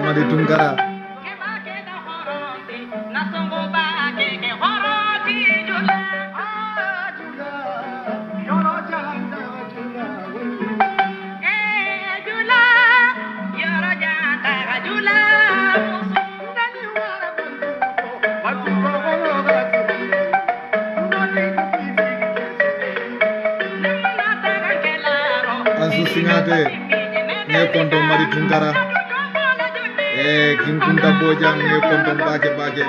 Madi Tunkara Ansu Singate ne konto Madi Tunkara Kinkunta Bojang ne konto bake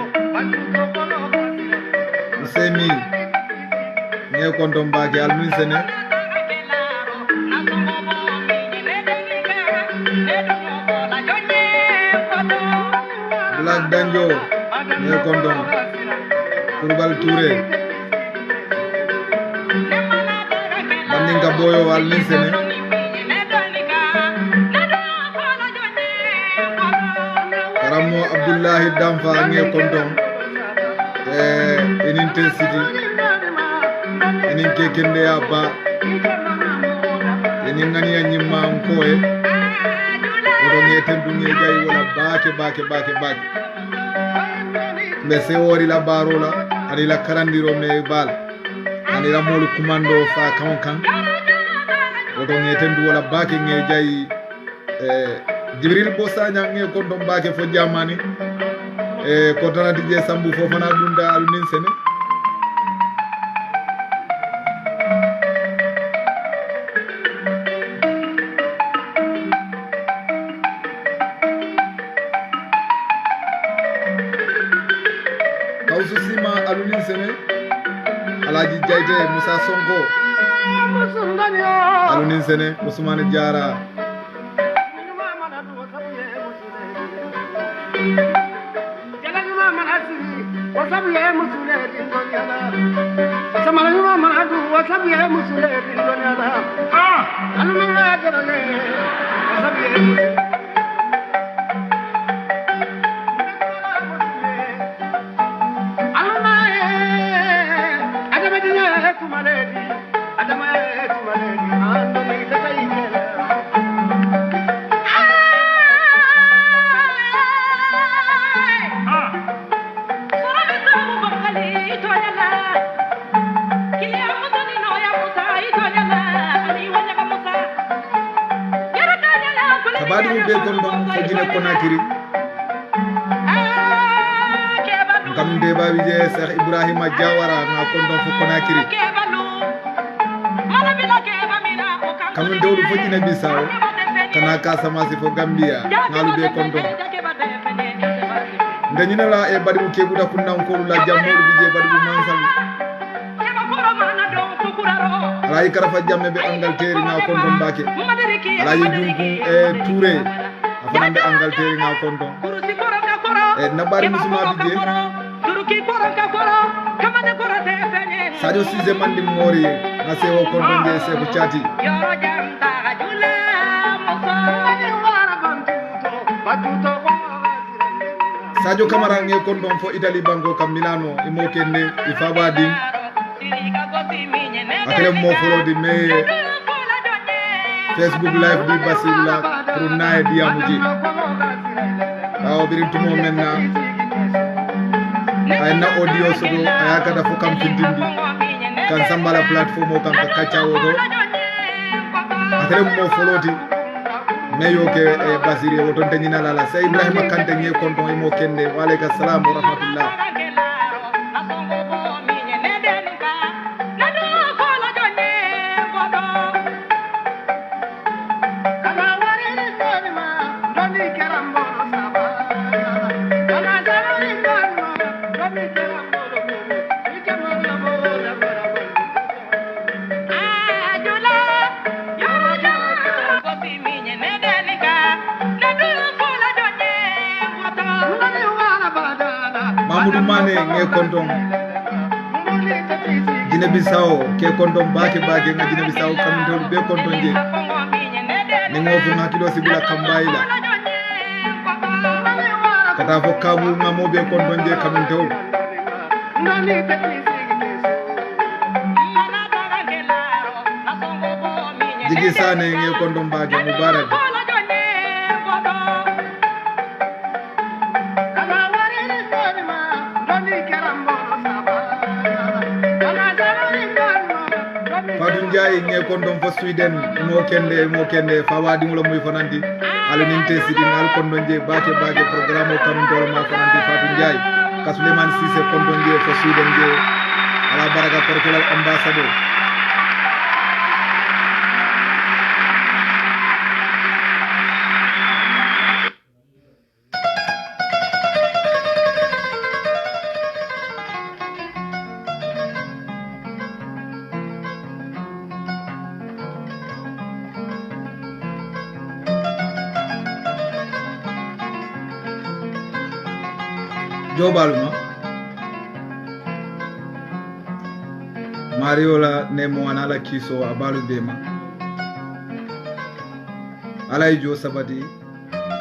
Usemi ne konto bake Almin Sene Black Danjo ne konto Kurbal Touré Bandinga Boyo Almin Sene Karamo Abdullahi Damfa nge konton enin City enin kekende ya ba enin ngani ya nyimma nkoe odo nge tendu nge jayi wala bake mbese wori la barola ani la karandiro me bal ani la molu commando fa kan odo nge tendu wala bake nge jayi Jibril Bosanya nge konton bake fo jamani ko tanati je sambu fofana dunda Almin Sene Kausu Sima Almin Sene Alaji Jaite Musa Sonko Almin Sene Ousmane Diara Kabadi be kondom fojine Konakiri Kamde babi je Cheikh Ibrahima Diawara na kondom fo Konakiri Kamun dewdu fojine Bissau kana Casamance fo Gambia ngalu be kondom Ndanyina la e badi bu kebuda kunnan ko la jammodu bije badi bu mansal Alayi Karafa Jamme be Angleterre na kondom bake Alayi Junku Touré afana be Angleterre na kondom nabari musuma bije Sadio Cissé mandi mori na sewo kondom je se ko chati Sadio Camara nge kondom fo Italie bango kam Milano imo kenne ifabadi Akele mo follow di me Facebook live di Basila pour nae di amuji aw birin tumo menna ay na audio sodo ayaka da fo kam findindi kan sambala platform o kam ka kacha wodo Akele mo follow di meyo ke basiri woto tenyina la sa Ibrahima Kante nge konto mo kende wa alayka salam wa rahmatullah Mamadou Mané nge konton Guinée Bissau ke konton bake nga Guinée Bissau kamintol be konton je ni ngofu ngakilo sibula kambaila kata fo kabu ngamo be konton je kamintol Jigi Sane nge konton bake mubarak Fatou Ndiaye nge kondom fo Sweden mo kende fawadi ngulo muy fananti ala ninte sidi ngal kondon je bake programme o kanun dolo ma fananti Fatou Ndiaye ka Souleymane Cissé kondon je fo Sweden je ala baraka portugal ambassadeur Jobaluma Mario la nemo anala kiso abalu bema ala ijo sabati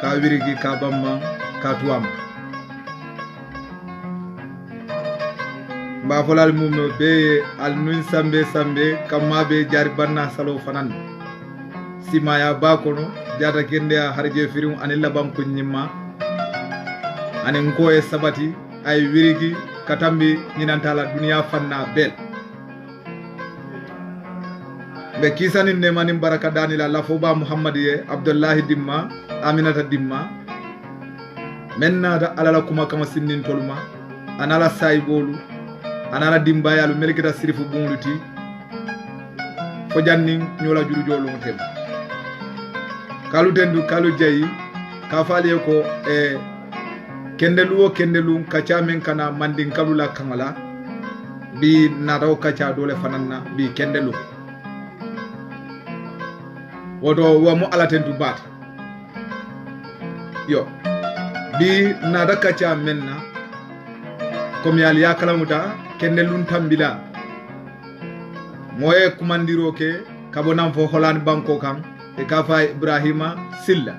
ka wirigi ka bamba ka tuam ba folal mum be al nun sambe kamma be jari banna salo fanan simaya ba kono jata kende harje firum anilla bam ko nyimma anen ko e sabati ay wirigi katambi nyinantala dunia fanna bel be kisani ne manim baraka danila lafoba muhammadiye abdullahi dimma aminata dimma menna da alala kuma kama sinnin toluma anala saybolu anala dimba yalu melkita sirifu bungluti fo janni nyola juru jolu tem kalu tendu kalu jayi ka faale ko kendelu kacha men kana mandin kalula kamala bi naraw kacha dole fananna bi kendelu wodo wa mu alatentu bat yo bi nada kacha menna comme yali yakalamuta kendelun tambila moye kumandiro ke kabonam fo holan banko kan e kafa Ibrahima Silla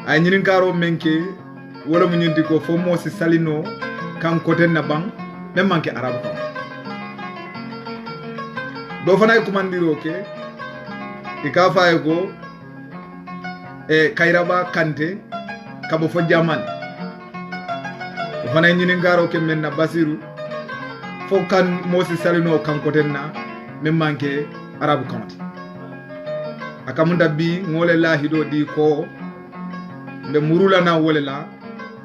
ay ñinin karo menke wala mu ñindi ko fo mo si salino kan kote na bang même manke arabe ko do fanay kumandiro ke e kafa go e kayraba kante kabo fo jaman fanay ñinin karo ke men na basiru fo kan mo si salino kan kote na même manke arabe ko akamunda bi ngole lahi do di ko mbe murula na wolela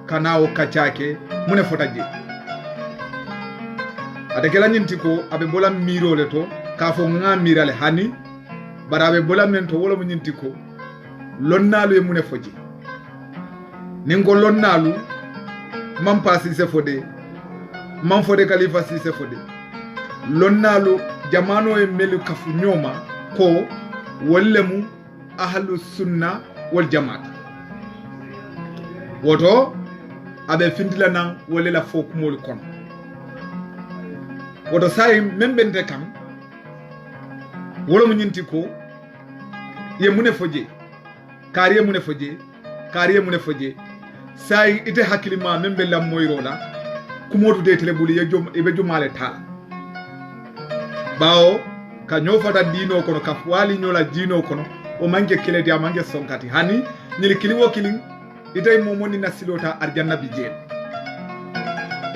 kana o kachake mune fotaje adekela nyinti ko abe bola miro le to ka fo nga mirale hani barabe bola men to wala mu nyinti ko lonnalu e mune foji ningo lonnalu mam pasi se fode mam fode khalifa si se fode lonnalu jamano e melu kafu nyoma ko wallemu ahlus sunna wal jamaat woto abe findila nan wolela fokumol kon woto say membente kam wolo mu nyinti ko ye mune foje kariye mune foje say ite hakilima membe lam moyrola kumodu de telebuli ye jom ibe jomale ta bawo ka nyofata dino kono ka wali nyola dino kono o manke keledi a manke sonkati hani nyili kiliwo kilin itay momoni nasilota arjanna bi jeen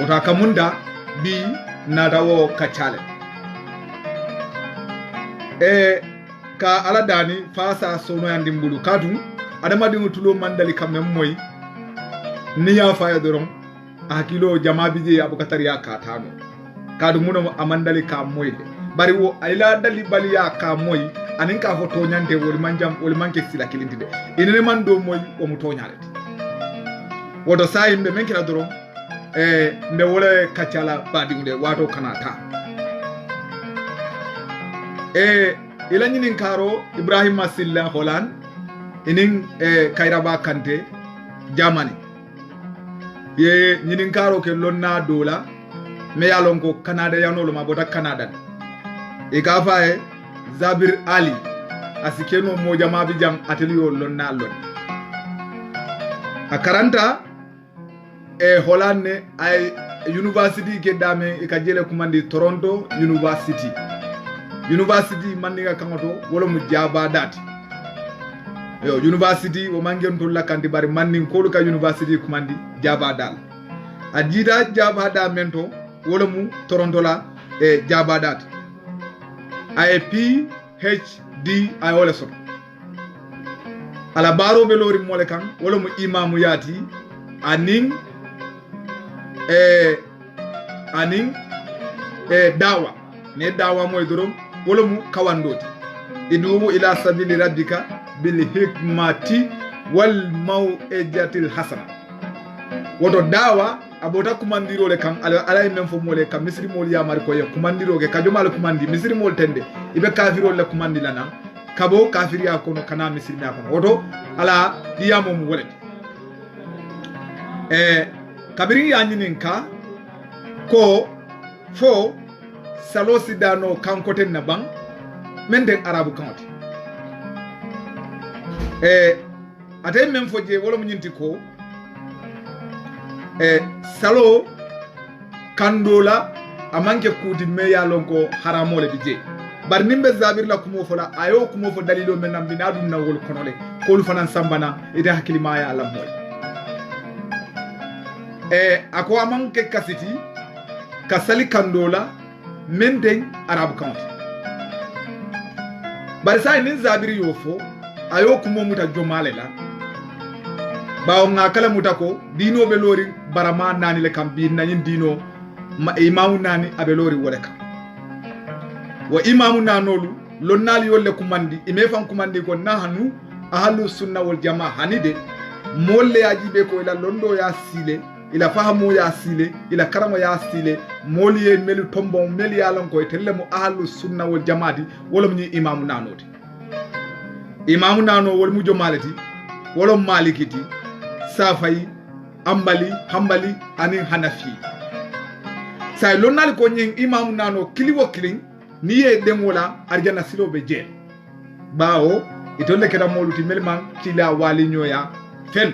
ota kamunda bi nadawo kachale ka ala dani fa sa sono yandi mbulu kadum adama dingo tulo mandali kamem moy ni ya fa ya dorom akilo jama bije abukatari ya katano kadum muno amandali ka moy bari wo ayla dali bali ya ka moy anin ka foto nyande wol manjam wol manke sila kilintide inene man do moy o mu to nyalati wodo say mbe men kila dorom nde wole kacala badingude wato kanata ila ñinin karo Ibrahima Silla Holan inin Kairaba Kante Germany ye ñinin karo ke lonna dola me yalon ko Canada yanolo ma bota Canada e ka fae Zabir Ali asikeno mo jama bi jam atelier lonna lon a 40 Holland ne ay university ke dame e ka jele kumandi Toronto University manninga kangoto wala mu jaba dati yo university o mangen to lakandi bari mannin ko ka university kumandi jaba dal ajida jaba da mento wala mu Toronto la jaba dati ay PhD ay wala so ala baro be lori mole kan wala mu imamu yati anin dawa ne dawa moy dorom wala mu kawandoti idumu ila sabili rabbika bil hikmati wal mau'izatil hasana woto dawa abota kumandiro le kan ala men fo mole kam misri mol ya mar ko ye kumandiro ke kajomal kumandi misri mol tende ibe kafiro le kumandi lana kabo kafiriya kono kana misri na kono woto ala diyamo mu wolete kabiri ya nyinin ka ko fo salosi dano kankote na bang menden arabu kanti ate men foje wala mu nyinti ko salo kandola amanke kudi me ya lonko haramole bije bar nimbe zabir la kumo fola ayo kumo fo dalilo men nam binadum na wol konole ko lu fanan sambana ite hakili ma ya Allah moy ako amanke kasiti kasali kandola menden arabu kanti bari sai nin zabiri yofo ayo kumo muta jomale la bawo ngakala muta ko dino be lori barama nani le kam bi nanin dino ma imamu nani abe lori wole kam wa imamu nanolu lonnali yolle kumandi ime fan kumandi ko nahanu ahlu sunna wal jamaa hanide molle yajibe ko ila londo ya sile ila fahamu ya sile ila karamo ya sile moliye melu tombo meli yalon ko telle mo ahlu sunna wal jamaati wala mu imamu nanoti imamu nano wol mu jomalati wala malikiti safai ambali hambali anin hanafi say lonnal ko nyin imamu nano kiliwo kilin niye demola arjana silobe je bawo itolle keda moluti melman kila wali nyoya fen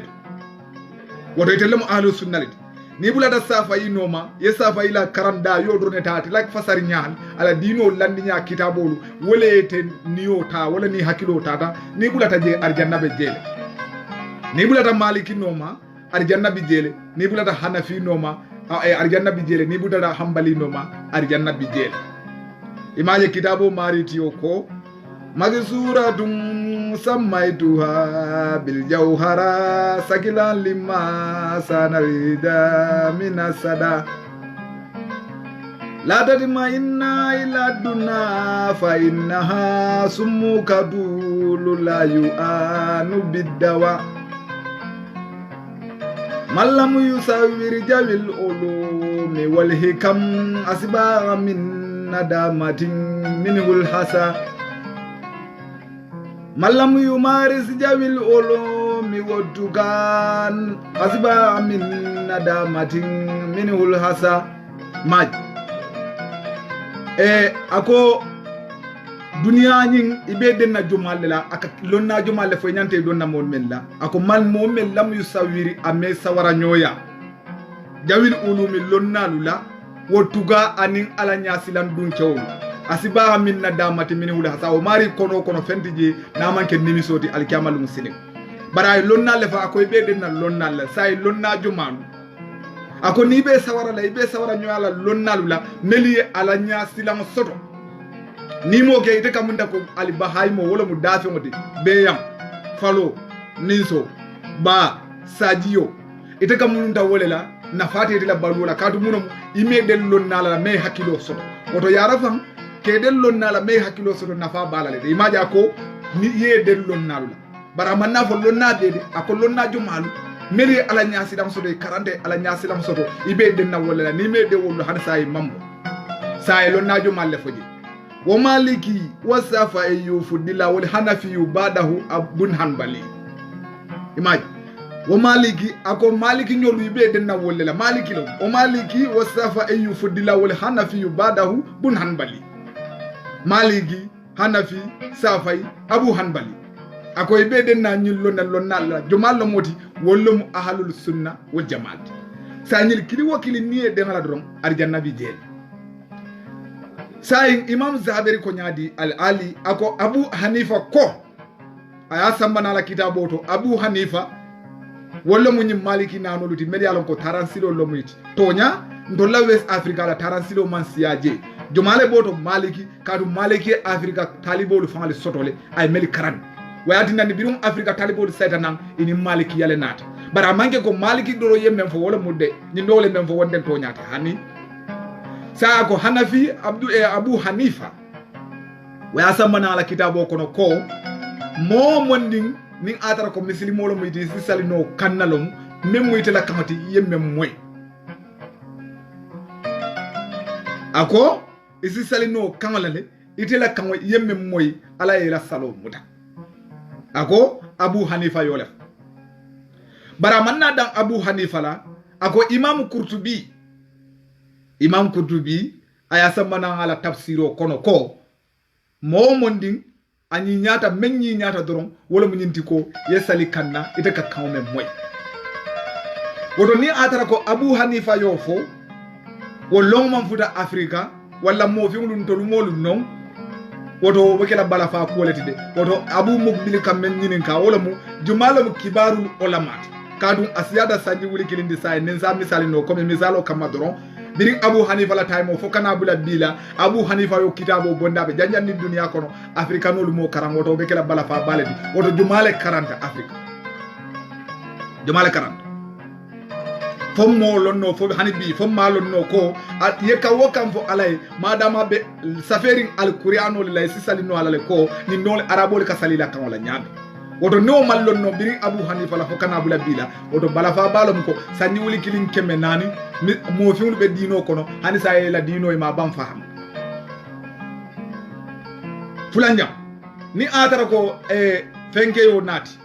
woto itelle mo ahlu sunnaliti ni bulata safai noma ye safai la karanda yo drone tati like fasari nyaal ala dino landi nya kitabolu wole te niyo ta wala ni hakilo tata ni bulata je arjanna be jele ni bulata maliki noma arjanna bi jele ni bulata hanafi noma arjanna bi jele ni bulata hambali noma arjanna bi jele imaje kitabo mariti ko magsuratun sammaituha bil jawhara sakilan lima sanalida minasada la tadma inna ila dunna fa innaha sumukadulu la yu'anu biddawa mallamu yusawir jawil ulumi wal hikam asba min nadamatin minhul hasa mallamu yumaris jawil ulumi wadugan asba min nadamatin minhul hasa maj ako duniya nyin ibe denna jomalle la aka lonna jomalle fo nyante donna mon men la ako mal mo men lam yusawiri ame sawara nyoya jawil ulumi lonna lula wotuga anin ala nyasilan dun cewul asiba min nadamati min hula hasa o mari kono fentiji na manke nimisoti alkiamal muslim baray lonna le fa ako ibe denna lonna la say lonna jomanu ako ni be sawara la ibe sawara nyoya la lonna lula meli ala nyasilan soto ni mo ke ite kamunda ko ali bahay mo wala mu dafi ngoti beyam falo ninso ba sajiyo ite kamunda wolela na fati ite la balula kadu muno ime del lonnala la me hakilo soto woto yara fam ke del lonnala me hakilo soto nafa balale de imaja ko ni ye del lonnalu bara manna fo lonnade de akol lonnajo malu meli ala nyasi dam soto 40 ala nyasi dam soto ibe den na wolela ni me de wolu han say mambo say lonnajo malle foji wa maliki wasafa ayyufu dila wal hanafi badahu abun hanbali imaj wa maliki ako maliki nyolu ibe den na wolela maliki lo o maliki wasafa ayyufu dila wal hanafi badahu bun hanbali maliki hanafi safai abu hanbali ako ibe den na nyillo na lonnalla jomallo moti wollum ahlul sunna wal jamaat sa nyil kili wakili niye de ngala drom arjanna bi jeel sayin imam zabiri ko nyadi al ali ako abu hanifa ko aya sambana la kitabo to abu hanifa wollo munyi maliki nano luti medialon ko taransilo lo muyti tonya ndolla west africa la taransilo man siaje jomale boto maliki kadu maliki africa talibolu fangali sotole ay meli karan wayati nani birum africa talibolu saytanan ini maliki yale nata bara manke ko maliki doro yemmen fo wala mudde ni ndole men fo wonden to nyata hani sa ko hanafi abu hanifa waya samana la kitabo kono ko mo monding ning atara ko muslimo lo muyti si salino kannalom mem muyti la kamati yemme moy ako isi salino kangalale itela kanwa yemme moy ala ila salo muta ako abu hanifa yolef bara manna dan abu hanifa la ako imam kurtubi aya samana ala tafsiro kono ko mo monding ani nyata menni nyata doron wala mu nyinti ko yesali kanna ite ka kawme moy wodo ni atara ko abu hanifa yo fo wo long man futa afrika wala mo fi ngulun to lumolu non wodo wakela bala fa ko leti de wodo abu mukbil kam men nyinin ka wala mu jumala mu kibarul ulamat kadum asiyada sanji wuli kilindi say nen sa misali no comme misalo kamadron birin abu hanifa la taymo fo kana bula bila abu hanifa yo kitabo bondabe janjandi dunia kono africanol mo karango to be kala bala fa baledi woto jumale 40 afrika jumale 40 fom mo lonno fo hanibi fom ma lonno ko at yeka wokam fo alay madama be saferin al qur'ano lay sisalino alale ko ni non arabol ka salila kan wala nyabe woto no mallon no biri abu hanifa la fokana bula bila woto bala fa balom ko sanni wuli kilin kemme nani mo fiul be dino kono hani sa la dino e ma bam faham fulanja ni atara ko fenke yo nati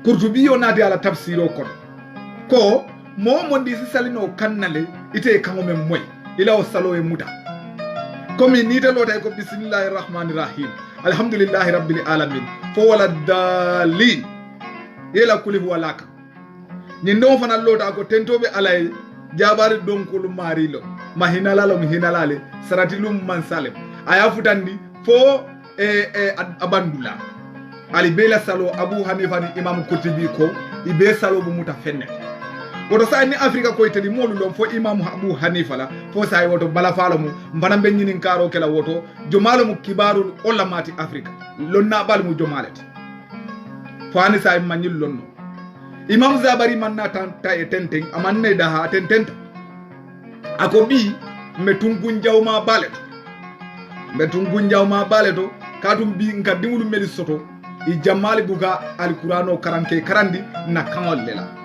kurtubi yo nati ala tafsiro kono ko mo mondi si salino kannale ite kango mem moy ila o salo e muta komi ni de lota ko bismillahir rahmanir rahim alhamdulillahi rabbil alamin fo wala dalin yela kuli walaka ni ndo fana lota ko tentobe alay jabari donkulu marilo mahinalalo mihinalale saratilum mansalem aya futandi fo abandula ali bela salo abu hanifa ni imam kurtubi ko ibe salo bu muta fenne woto sa ni afrika ko iteli molu lom fo imam abu hanifa la fo say woto bala falo mu mbana be nyinin karo kala woto jomalo mu kibarul ulamati afrika lonna bal mu jomalati fo ani say manil lonno imam zabari manna tan tay tenteng amanne da ha tententa ako bi metungun jawma baleto kadum bi nka dimulu meli soto i jamali buga alqur'ano karandi na kanol lela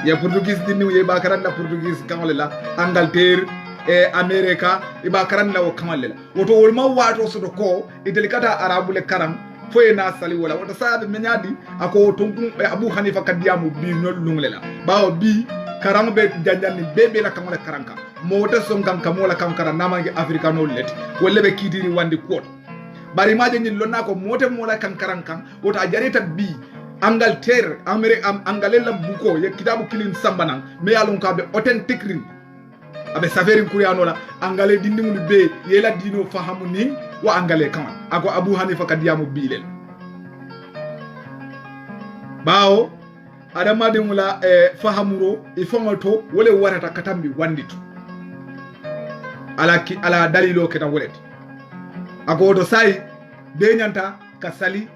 ya portugais dinni ye ba karanda portugais kanol lela Angleterre e America e ba karanda o kanol lela woto wol ma wato soto ko e delikata arabule karam foye na sali wala woto sabe menyadi ako tongun abu hanifa kadiamu bi nol lunglela bawo bi karam be janjani bebe la kanol karanka mota sonkan kamola kankara namangi africano let wolle be kidiri wandi kwot bari maje ni lonna ko mote mola kankaran kan wota jareta bi Angleterre angalela buko ye kitabu kilin sambanan me yalon ka be authentic rin abe saferin kuriano la angale dindimul be yela dino fahamu ning wa angale kan ako abu hanifa kadiamu bilel bawo adama de mula fahamuro ifongoto wole warata katambi wanditu ala dalilo keta wolet ako woto sai be nyanta ka sali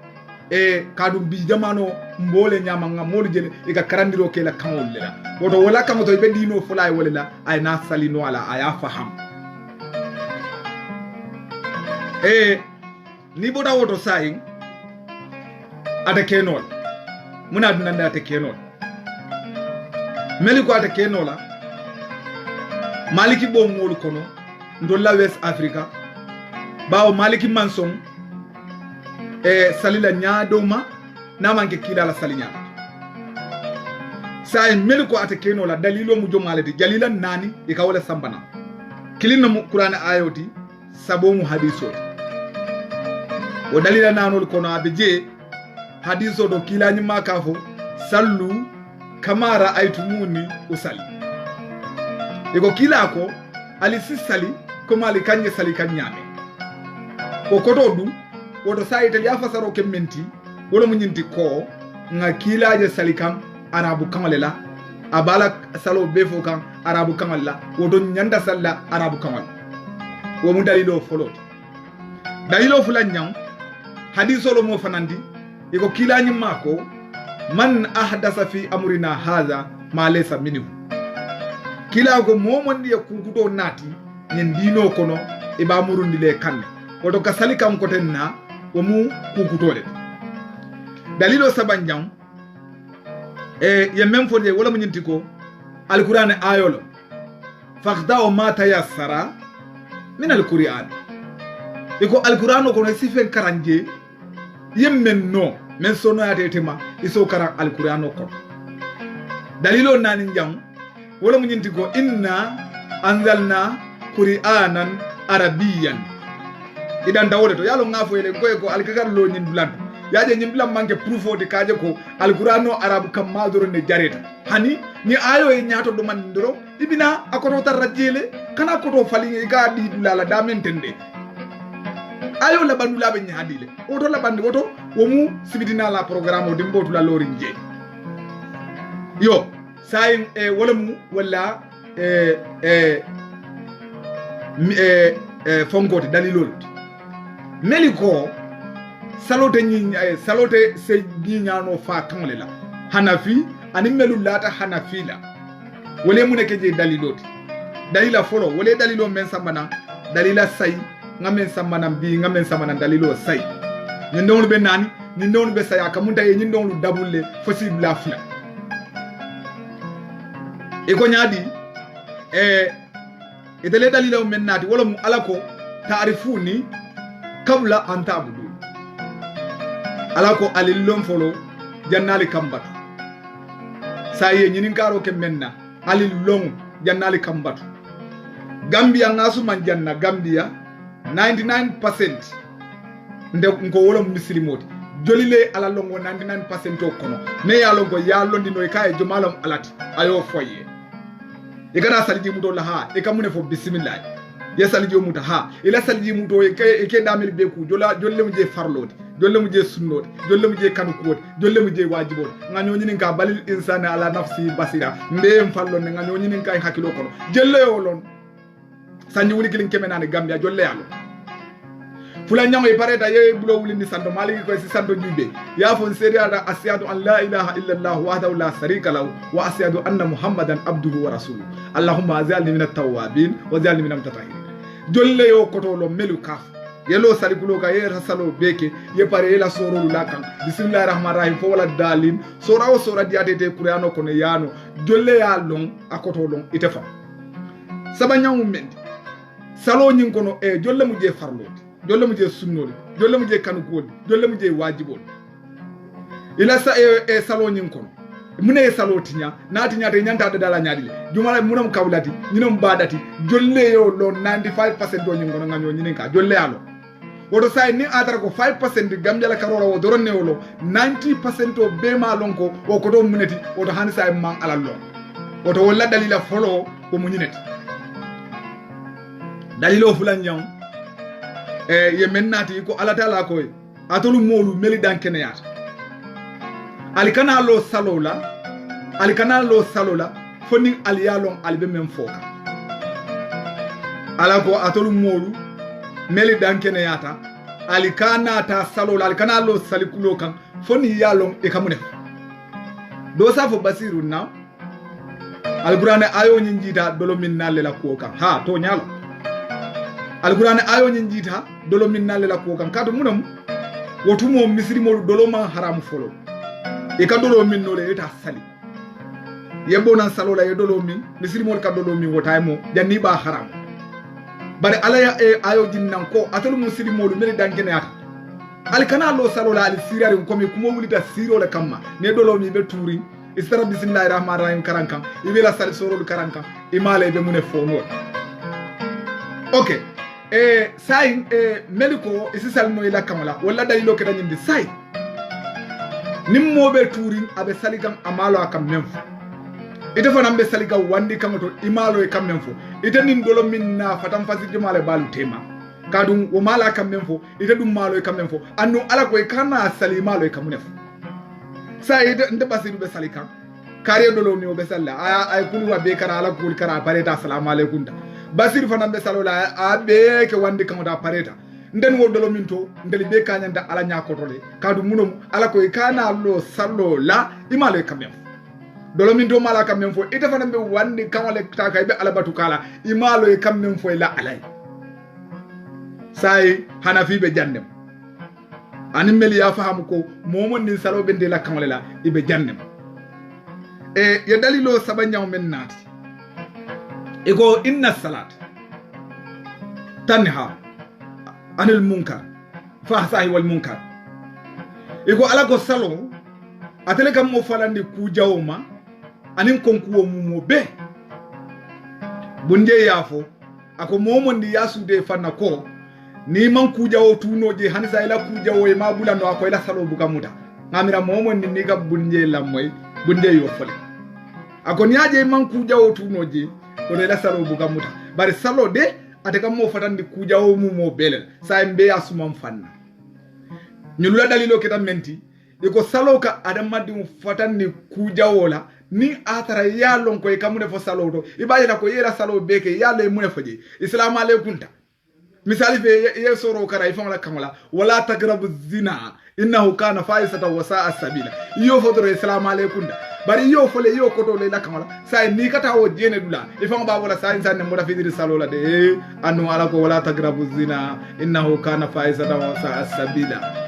e kadum bi jamano mbole nyama nga molu jele e ka karandiro ke la kamol la woto wala kamo to be dino fulay wala la ay na sali no ala aya faham e ni boda woto sai ata kenol muna dunanda ata kenol meli ko ata kenola maliki bo ngol kono ndolla West Africa bawo maliki manson salila nyaadoma na manke kila la salinya sai meli ko ata kenola dalilo mu jomalati jalila nani e ka wala sambana kilina mu qur'an ayoti sabo mu hadiso o dalila nanol kono abije hadiso do kila nyima kafo sallu kamara aitumuni usali iko kila ko alisi sali koma alikanye sali kanyame ko koto du woto sayite ya fasaro ke menti wala munyinti ko nga kila je sali kan arabu kamalela abala salo befo kan arabu kamalla woto nyanda salla arabu kamal wo mu dalilo folot dalilo fulanyam hadiso lo mo fanandi iko kila nyima ko man ahdasa fi amrina hadha ma laysa minhu kila ko momondi ya kunkuto nati nyen dino kono e ba murundi le kanne woto ka sali kam ko tenna o mu kunkutole dalilo sabanjam ye même fodé wala mu nyinti ko alquran ayolo faqda ma tayassara min alquran iko alquran ko no sifen karanje yemmen no men sono ate tema iso kara alqur'ano ko dalilo nani jam wala mu nyinti ko inna anzalna qur'anan arabiyan idan dawole to yalo ngafo ele ko alkagar lo nyin bulan yaje nyin bulan manke proof de kaje ko alqur'ano arabu kam madoro ne jareta hani ni ayo e nyaato do man ndoro ibina akoto tarajele kana koto fali ga di dulala da mentende ayo la bandu labe nyaadile oto la bandi woto womu sibidina la programme o dimbo tula lori nje yo say wala mu wala fongote dalilol meliko salote se nyano fa kamle la hanafi ani melu lata hanafi la wala mu neke je daliloti dalila folo wala dalilo men sambana dalila say ngamen sammanam bi ngamen sammanam dalilo say nyindon be nani nyindon be say akamunta ye nyindon dabulle possible afla e ko nyaadi idele dalilo men nati wala mu alako ta'rifuni qabla an ta'budu alako alillon folo jannali kambatu saye nyinin karo ke menna alillon jannali kambatu gambia ngasu man janna gambia 99% nde ko wala muslimoti jolile ala longo 99% o kono me ya longo ya londi no kay jomalom alati ayo foye e gara salji muto la ha e kamune fo bismillah ya salji muto ha ila salji muto e ke damel be ku jolle mu je farloti jolle mu je sunnoti jolle mu je kanukoti jolle mu je wajibot nganyo nyinin ka balil insani ala nafsi basira mbem fallon nganyo nyinin kay hakilo kono jelle yo lon sanji wuli kilin kemenani gambia jolle yalo fula nyango e pareta ye bulo wuli ni sando maliki ko si sando jube ya fon seriada asyadu an la ilaha illa allah wahdahu la sharika lahu wa asyadu anna muhammadan abduhu wa rasuluhu allahumma azalni min at-tawwabin wa azalni min al-mutatahhirin jolle yo koto lo melu kaf yelo salikulo ka ye rasalo beke ye pare la soro la kan bismillahir rahmanir rahim fo wala dalin sora o sora diatete qur'ano kono yano jolle ya long akoto long itefa sabanyangu mendi salo nyin kono jolle mu je farloti jolle mu je sunnoli jolle mu je kanukoli jolle mu je wajibol ila sa salo nyin kono mune salo tinya nati nyata nyanta da dala nyaadi jumala munam kawlati nyinam badati jolle yo lo 95% do nyin kono nganyo nyin ka jolle yalo wodo say ni atara ko 5% gambia la karora wo doronne wolo 90% o be ma lonko o ko do muneti wodo han say man ala lo wodo wala dalila folo ko munyineti dalilo fulan nyam ye mennati ko ala taala ko atolu molu meli dan keneyata alikana lo salola foni aliyalon albe men foka ala ko atolu molu meli dankene yata ali kana ta salo ali kana lo salikulo kan foni yalon e kamune do safo basiru na alqur'ane ayo nyinjita dolo min nalle la ko kan ha to nyalo alqur'ane ayo nyinjita dolo min nalle la ko kan kadu munam wotumo misri mo dolo ma haram folo e ka dolo min no le eta sali yebbo nan salo la dolo min misri mo ka dolo min wotay mo janni ba haram bare alaya e ayo jinnan ko atalu musiri molu meli dankene ata al kana lo salo la al sirari ko mi kumo wulita siro la kamma ne dolo mi be turi istara bismillahir rahmanir rahim karankan ibela sal sorol karankan imale be mune fono okay sai meliko isisal no ila kamala wala dalilo ke danyindi sai nimmo be turi abe saligam amalo akam memfu ite fana mbe saliga wandi kamato imalo e kammen fo ite nin dolo min na fatam fasidi male balu tema kadum o mala kammen fo ite dum malo e kammen fo annu ala ko e kana sali malo e kamune fo sa ite nde basidu be salika kare dolo ni o be salla ay kulu wa be kara ala kul kara pareta assalamu alaikum basidu fana mbe salola a be ke wandi kamato pareta nden wo dolo min to ndeli be kanyanda ala nyakotole kadum munom ala ko e kana lo salola imalo e kammen dolo min do mala kam men fo ita fana be wandi kamale taka be alabatu kala imalo e kam men fo la alay sai hanafi be jandem ani meli ya faham ko momon ni salo be de la kamale la ibe jandem ya dalilo sabanyaw men nati ego inna salat tanha anil munkar fa sahi wal munkar ego ala ko salo atele kam mo falandi ku jawma anin konkuwo mumo be bunde yafo ako momondi yasude fanna ko ni man kujawo tunoje hanisa ila kujawo e mabula no ako ila salo buka muta ngamira momondi ni ga bunje lamoy bunde yo fole ako niaje man kujawo tunoje ko ila salo buka muta bari salo de ateka mo fatandi kujawo mumo belel sa mbe asumam fanna nyulula dalilo keta menti iko salo ka adamadi fatandi kujawo la ni atara yalon ko e kamune fo salo do ibaje la ko yela salo beke yalo e mune foje assalamu alaikum ta misali fe ye soro kara ifan la kamala wala tagrabu zina innahu kana faisata wa sa'a sabila yo fodoro assalamu alaikum ta bari yo fole yo koto le la kamala sai ni kata o jene dula ifan ba wala sai san ne moda fidiri salo la de anu ala ko wala tagrabu zina innahu kana faisata wa sa'a sabila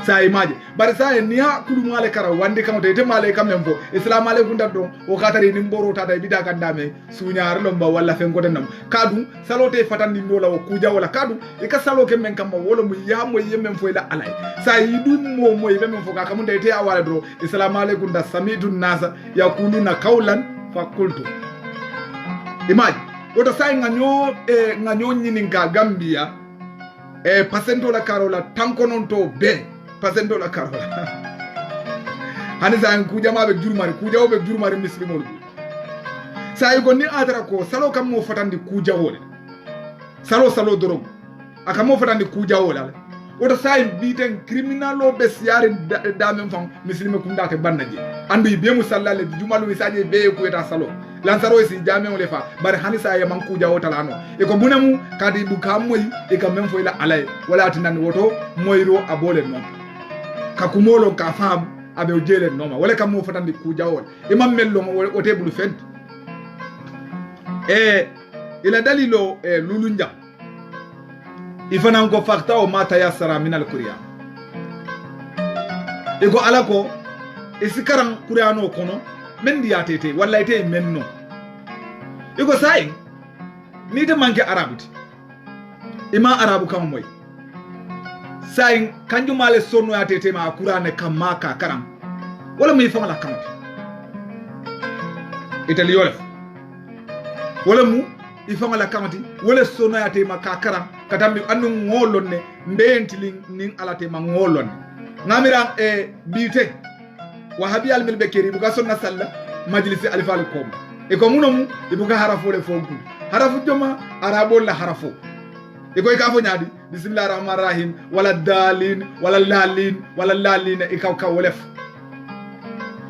sai maje bari sai ni ha kulu male kara wandi kam te male kam memfo assalamu alaikum daddo o katari ni mboro tata bida kan dame suñar lomba wala fen ko denam kadu salote fatandi nola o kuja wala kadu e ka salo ke men kam wala mu ya mo yemmen fo ila alay sai dum mo moy be men fo ka kam te awala do assalamu alaikum da samitu nasa yakuluna kaulan fa qultu imaje oto sai nganyo nyini nga Gambia pasento la karola tankonon to be pasendo la karola hanisa kuja mabe jurmari kuja obe jurmari muslimol sai ko ni atara ko salo kam mo fatandi kuja wole salo dorom aka mo fatandi kuja wole oto sai biten criminal o be siare da men fam muslime kum date bannaji andu be musallale jumalu misaje be ko eta salo lansaro si jame ole fa bar hanisa ya man kuja wota lano e ko bunemu kadi du kamoy e kam men fo ila alay wala tinan woto moyro abole non ka kumolo ka fam abe jele noma wala kam mo fatandi kuja wol e mam mello o tebulu fent ila dalilo lulunja ifana ko fakta o mata yasara min al-Qur'an e ko alako isikaran Qur'ano kono men diyatete walla ite menno e ko sai ni de manke arabuti ima arabu kam moy sai kanju male sonno yatete ma Qur'ane kam maka karam wala mi famala kam itali yola wala mu ifamala kamati wala sonno yatete ma ka karam katambi andu ngolonne mbentili nin alate ma ngolonne ngamira bite wahabi al milbekeri buka sonna salla majlisi alifal kom e ko munomu ibuka harafo le fonku harafu joma arabo la harafo e ko ka fo nyaadi bismillahir rahmanir rahim wala dalin wala lalin e ka wolef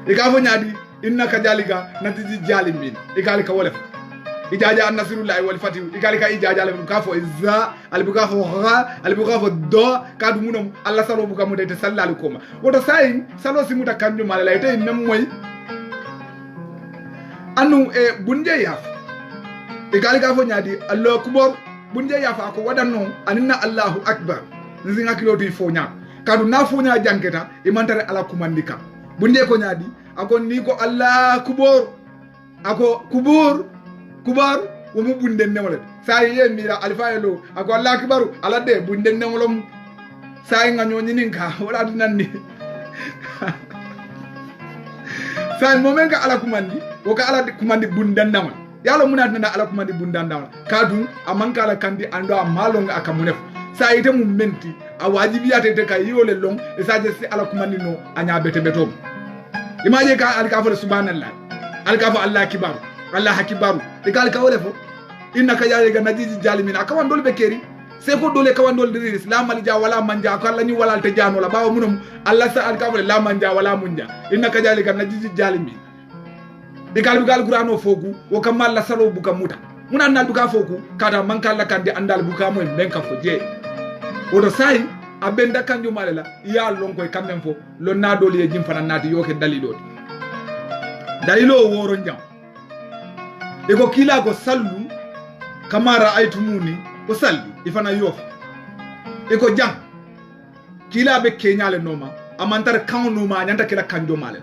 e ka fo nyaadi innaka jalika natiji jalimin e ka wolef ijaja annasirullahi wal fatih ikalika ijaja ala buka fo izza al buka fo gha al buka fo do kadu munum alla salo buka mu de sallallahu koma woto sayin salo simuta kanju mala ite mem moy anu bunje yaf ikalika fo nyadi allah akbar bunje yaf ko wadanno anina allahu akbar nzinga kiloti fo nya kadu na fo nya janketa imantare ala kumandika bunje ko nyadi ako ni ko allah akbar ako kubar wo mu bunden ne wala say ye mira alfa yelo ako allah akbar ala de bunden ne wolom say nga nyoni ninka wala dinanni say moment ka ala kumandi wo ka ala kumandi bundan dama yalo munat na ala kumandi bundan dama kadu amanka ala kandi ando amalonga akamunef say ite mu menti a wajibiyate te kay yole long e saje si ala kumandi no anya bete betom imaje ka alka subhanallah alka fa allah kibar Allah hakibaru ikal ka wole fo innaka yaaliga najiji jalimin akawan dol be keri se ko dole kawan dol dir islam al ja wala manja ko Allah ni wala te jano la bawo munum Allah sa al ka wole la manja wala munja innaka yaaliga najiji jalimin ikal bigal qur'ano fogu wo kamal la salo buka muta munan nal buka fogu kada mankal la kandi andal buka moy menka fo je odo sai abenda kanju malela ya lon koy kamem fo lo na dol ye jim fana nati yoke dalilo woro njam ego kila go sallu kama ra'aytumuni usalli ifana yof ego jang kila be kenyale noma amantar kan noma nyanta kila kanjo male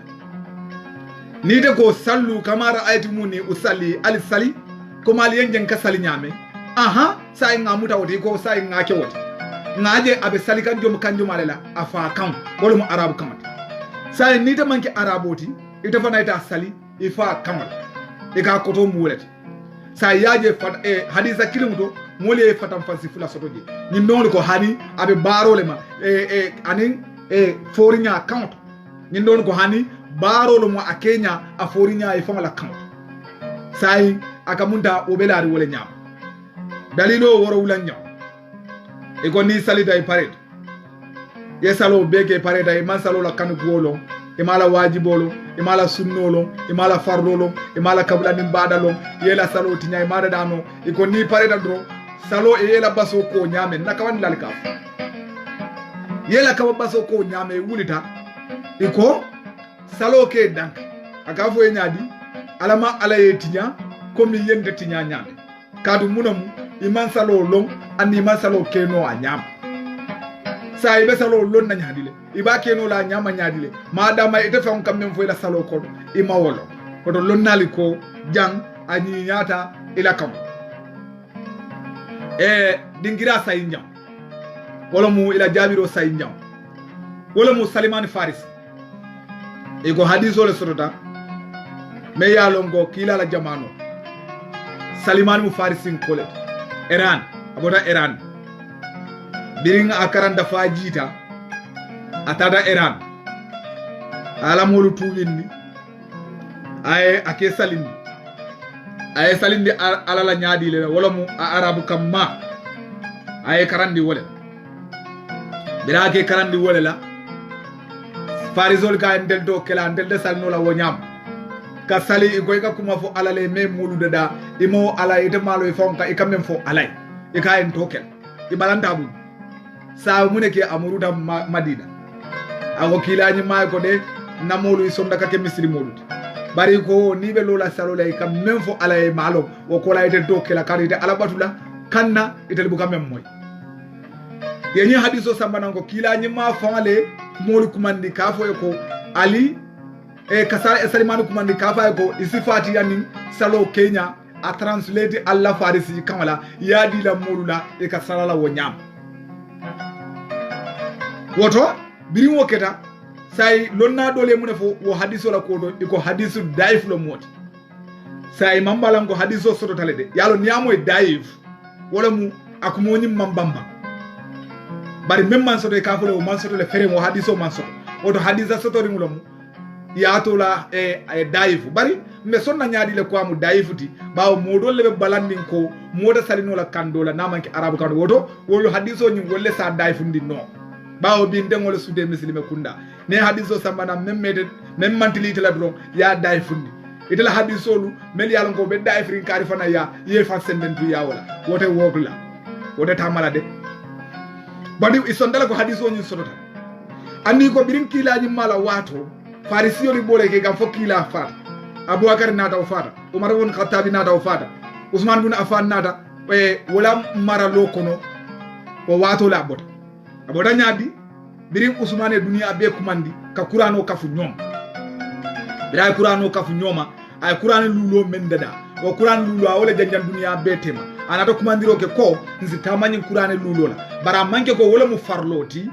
ni de go sallu kama ra'aytumuni usalli al sali ko mali yenjen ka sali nyame aha sai ngamuta woti ko sai ngake woti ngaje abe sali kanjo male la afa kan wala mu arabu kan sai ni de manki araboti ita fana ita sali ifa kan ika koto mulet sa yaje fat hadisa kilimuto mole fatam fansi fula sotoje ni non ko hani abe barole ma anin forinya account ni non ko hani barolo mo akenya a forinya e famala account sai akamunta obelari wole nyam dalilo woro wulanya e ko ni salida e paret yesalo beke pareda e mansalo la kanu golo e mala wajibolo e mala sunnolo e mala farlolo e mala kabulani badalo yela salo tinya e mara dano e ko ni pareda dro salo e yela baso ko nyame nakawani lalika yela kawa baso ko nyame wulita e ko salo ke dank akafo e nyadi alama ala e tinya ko mi yende tinya nyame kadu munamu iman salo long ani man salo ke no anyam sa ibe salo lon na nyadile iba keno la nyama nyadile madama ite fa on kamem fo ila salo ko ima wolo ko to lon naliko jang ani nyata ila kam dingira say njam wala mu ila jabiro say njam wala mu Salman Faris e go hadiso le sotota me ya longo kila la jamano Salman mu Farisin kolet Iran aboda Iran biring akaran da fajita atada Iran ala molu tuwindi ay ake salindi ala la nyaadi le wala mu arabu kamma ay karandi wala bila ake karandi wala la farisol ka ndel do kala ndel de salno la wonyam ka sali ko ka kuma fo ala le me mulu dada imo ala ite malo e fonka e kamem fo alay e ka en tokel e balanta bu sa mune ke amuruda Madina ako kilani ma ko de namolu isonda ka ke misri moluti bari ko ni be lola salola e kam même fo ala e malo o ko la ite dokke la karite ala batula kanna ite bu kamem moy yenyi hadiso sambana ko kilani ma fale molu kumandi ka fo ko ali kasar Salman kumandi ka fa ko isifati yani salo Kenya a translate alla farisi kamala yadi la molula e ka salala wonyam woto biri woketa say lonna dole mun fo wo hadiso la ko do iko hadisu daif lo moti say mambalam ko hadiso soto talede yalo niamo e daif wala mu akumoni mambamba bari memman soto e ka fo le man soto le fere mo hadiso man soto woto hadisa soto ringulo mu yatola e daif bari me sonna nyaadi le ko amu daifuti bawo modol le balandin ko moda salino la kandola namanki arabu kando woto wolo hadiso ni wolle sa daifundi no bawo bi ndengol sude muslime kunda ne hadiso sambana memmede memmantili tela dron ya daifundi itela hadisolu mel yalon ko be da efrin kari fana ya ye fa sendentu ya wala wote wogla wote tamala de badi isondala ko hadiso nyi sodota andi ko birin kilaji mala wato farisiyo li bole ke gam fokila fata abubakar nata o fata umar ibn khattab nata o fata usman ibn affan nata wala mara lokono o wato la bota abota nyadi birin usman e duniya be kumandi ka qur'ano kafu nyom bira qur'ano kafu nyoma ay qur'an lulo mendada o qur'an lulo wala janjan duniya be tema anata kumandiro ke ko nzi tamanyi qur'an lulo la bara manke ko wala mu farloti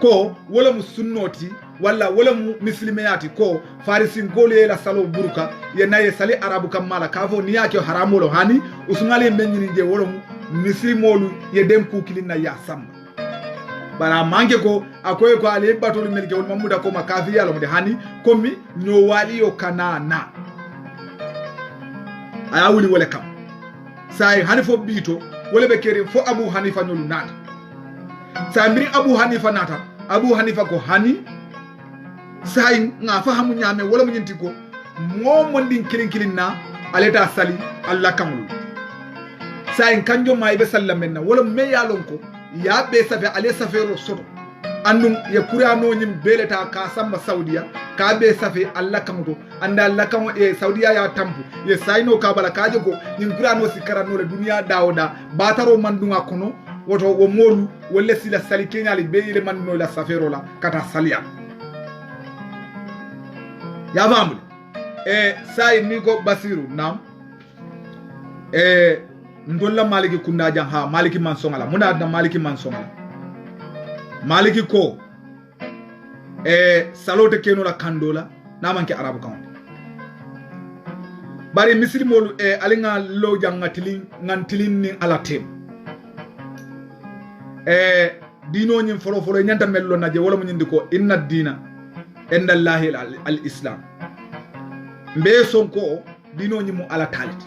ko wala mu sunnoti wala mu muslimiyati ko farisin gole la salo buruka ye naye sali arabu kamala kafo ni yake haramolo hani usungale menni je wala mu muslimolu ye dem ku kilina ya samba bara manke ko akoy ko ale batolu melke wol mamuda ko makafi yalo de hani komi nyo wali yo kanana aya wuli wala kam sai hani fo bito wala be kere fo Abu Hanifa nyolu nata sai mbiri Abu Hanifa nata Abu Hanifa ko hani sai nga fahamu nyame wala mu nyinti ko momo ndin kilin na aleta sali Allah kamulu sai kanjo mai be sallamenna wala me yalon ko ya be safe ale safero soto andum ya kurano nyim beleta ka samba saudiya ka be safe Allah kamuto anda Allah kamo saudiya ya tampu ye sayno ka bala kaje ko nyim kurano sikarano le duniya dawoda bataro mandunga kono woto wo molu wolle sila sali kenyali be ile manno la safero la kata salia ya vamule sai niko basiru nam ndolla maliki kunda jan ha maliki mansongala muna da maliki mansongala maliki ko salote keno la kandola na manke arabu kan bari muslimolu alinga lo janga tilin ni ala tem dino nyim folo nyanta mello naje wala mo nyindi ko inna dina inda allahi al islam mbe sonko dino nyimu ala taliti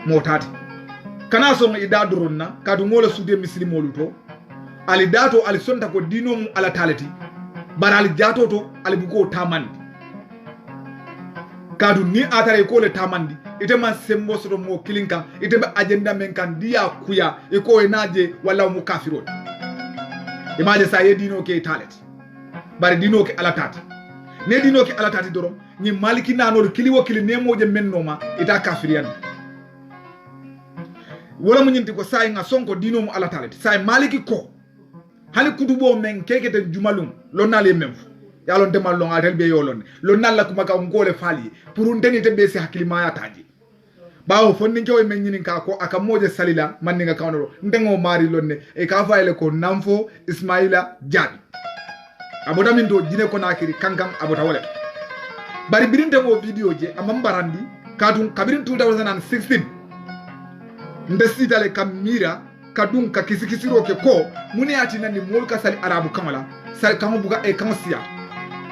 motati kana son ida duronna kadu ngola sude muslimolu to ali dato ali sonta ko dino mu ala taliti bara ali jato to ali buko tamandi kadu ni atare ko le tamandi ite man sembo soto mo kilinka ite be agenda men kan dia kuya e ko enaje wala mu kafiro imaje sa ye dino ke taliti bari dino ke ala tati ne dino ke ala tati dorom ni maliki nanol kiliwo kili nemoje mennoma ita kafiriyan wala mu nyinti ko say nga sonko dino mu ala talati say maliki ko hali kutubo men kekete jumalum lonale memfu yalon demal lon atel be yolon lonalla kuma ka ngole fali pour ndeni te be si hakilima ya taji bawo fonni kew men nyinin ka ko aka moje salila manni nga kawnoro ndengo mari lonne e ka fayle ko namfo Ismaila Jabi abota min do jine ko nakiri kankam abota wala bari birinde mo video je amambarandi kadun kabirin 2016 ndesitale kamira kadun ka kisikisiro ke ko muni ati nani molka sali arabu kamala sali kamo buga kansia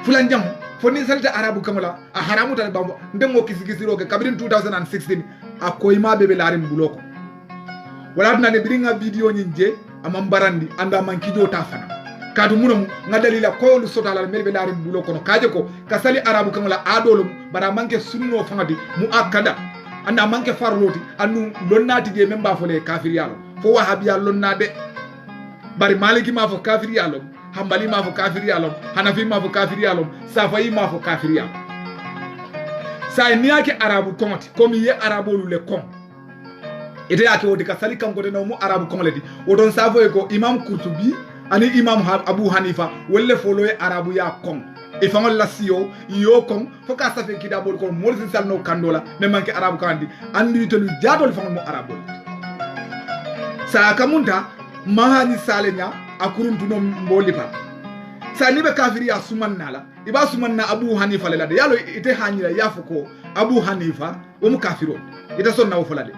fulan jam foni sali arabu kamala a haramu tan bambo ndemo kisikisiro ke kabirin 2016 akoyma bebe larim buloko wala nani biringa video nyinje amambarandi anda mankijo tafana kadu munum ngadalila ko lu sotala melbe larim buloko no kaje ko kasali arabu kamala adolum bara manke sunno fangadi mu akada anda manke farloti anu lonnati je memba fole kafir yalo fo wahabiya lonnade bari maliki ma fo kafir yalo hambali ma fo kafir yalo hanafi ma fo kafir yalo safai ma fo kafir yalo sai ni yake arabu konti komi ye arabu lu le kon ite yake wodi kasali kanko de no mu arabu konleti wodon safo ko imam Kurtubi ani imam Abu Hanifa wolle folo ye arabu ya kon e fangol la siyo yo kon foka safe kida bol ko molsi salno kandola me manke arabu kandi andi to lu jadol fangol mo arabu sa kamunta mahani salenya akuruntu no mbolipa sa nibe kafiri ya sumannala iba sumanna Abu Hanifa lelade yalo ite hanyira yafuko Abu Hanifa o mu kafiro ite sonna o folade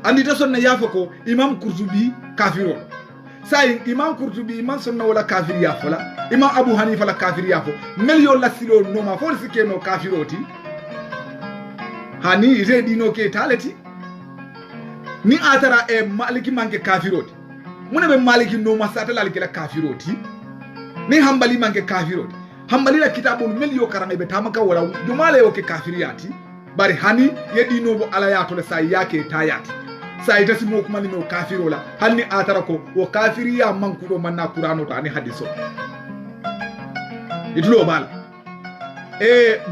andi ite sonna yafuko imam Kurtubi kafiro sai imam Kurtubi imam sonna wala kafiri ya fola imam Abu Hanifa la kafiri ya fo melio la silo no ma fo sikeno kafiroti hani ite dino ke taleti ni atara maliki manke kafiroti mune be maliki no masata la kila kafiroti ni hambali manke kafiroti hambali la kitabu melio karanga be tamaka wala jumale o ke kafiriyati bari hani yedino bo ala ya to le sa yake tayati sa ita simo kuma ni no kafiro la hanni atara ko o kafiri ya man kudo manna qur'ano to ani hadiso itlo bal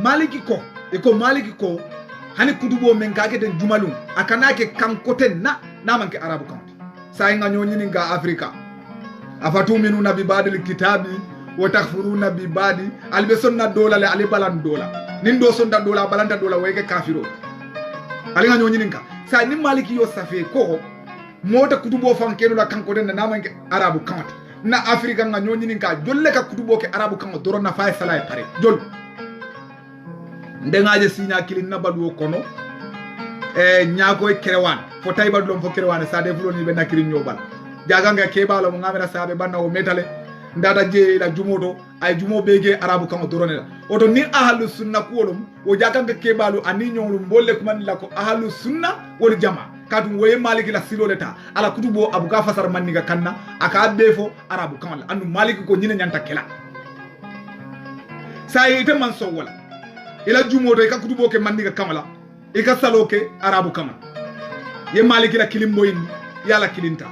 maliki ko hani kutubo men kake den jumalum akanake kankoten na manke arabu kan sa nga nyoni nga afrika afatu minu nabi badil kitabi wa takhfuruna bi badi albesonna dola le ali balan dola nin do sonda dola balanta dola weke kafiro ali nga nyoni nga sa ni maliki yo safe ko mota kutubo fankeno la kankoten na manke arabu kan na afrika nga nyoni nga jolle ka kutubo ke arabu kan doro na fay sala e pare jol ndengaje sinya kilin na badu kono nyaago e kerewan fo tay badlom fo kerewan sa de fuloni be nakiri nyobal jaga nga kebalo mo ngamera sabe banna o metale ndata je la jumoto ay jumo bege arabu kan dorone la oto ni ahlu sunna ko o jaga nga kebalo ani nyonglu bolle ko man la ko ahlu sunna wol jama kadu woye maliki la siloleta ala kutubo abuka fasar manniga kanna aka befo arabu kan la andu maliki ko nyina nyanta kela say ite man so wala ila jumoto ka kutubo ke mandiga kamala ika saloke arabu kamala ye maliki la kilimbo indi yala kilinta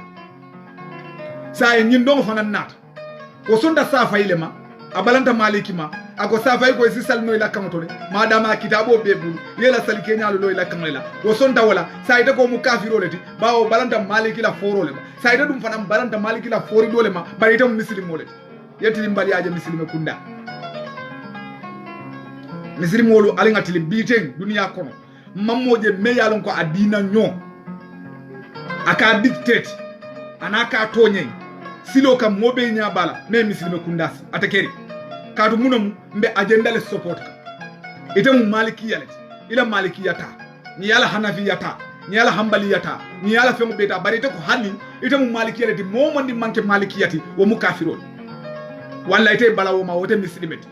say nyin don fana nata o sonda safa ilema abalanta maliki ma ako safa ko sisal no ila kamatole madama kitabo bebul yela sal kenya lo ila kamala o sonda wala say de ko mu kafiro leti bawo balanta maliki la foro le say de dum fana balanta maliki la fori dole ma bari tam muslimo leti yeti mbali aje muslime kunda misiri molu alinga tili biteng dunia kono mammoje meyalon ko adina nyo aka dictate anaka tonye silo kam mobe nya bala me misiri me kundasi atakeri kadu munum mbe agenda le support ka ite mu maliki yalet ila maliki yata ni yala hanafi yata ni yala hambali yata ni yala femu beta bari te ko hanni ite mu maliki yalet mo mondi manke maliki yati wo mu kafirol walla ite bala wo ma wote muslimeti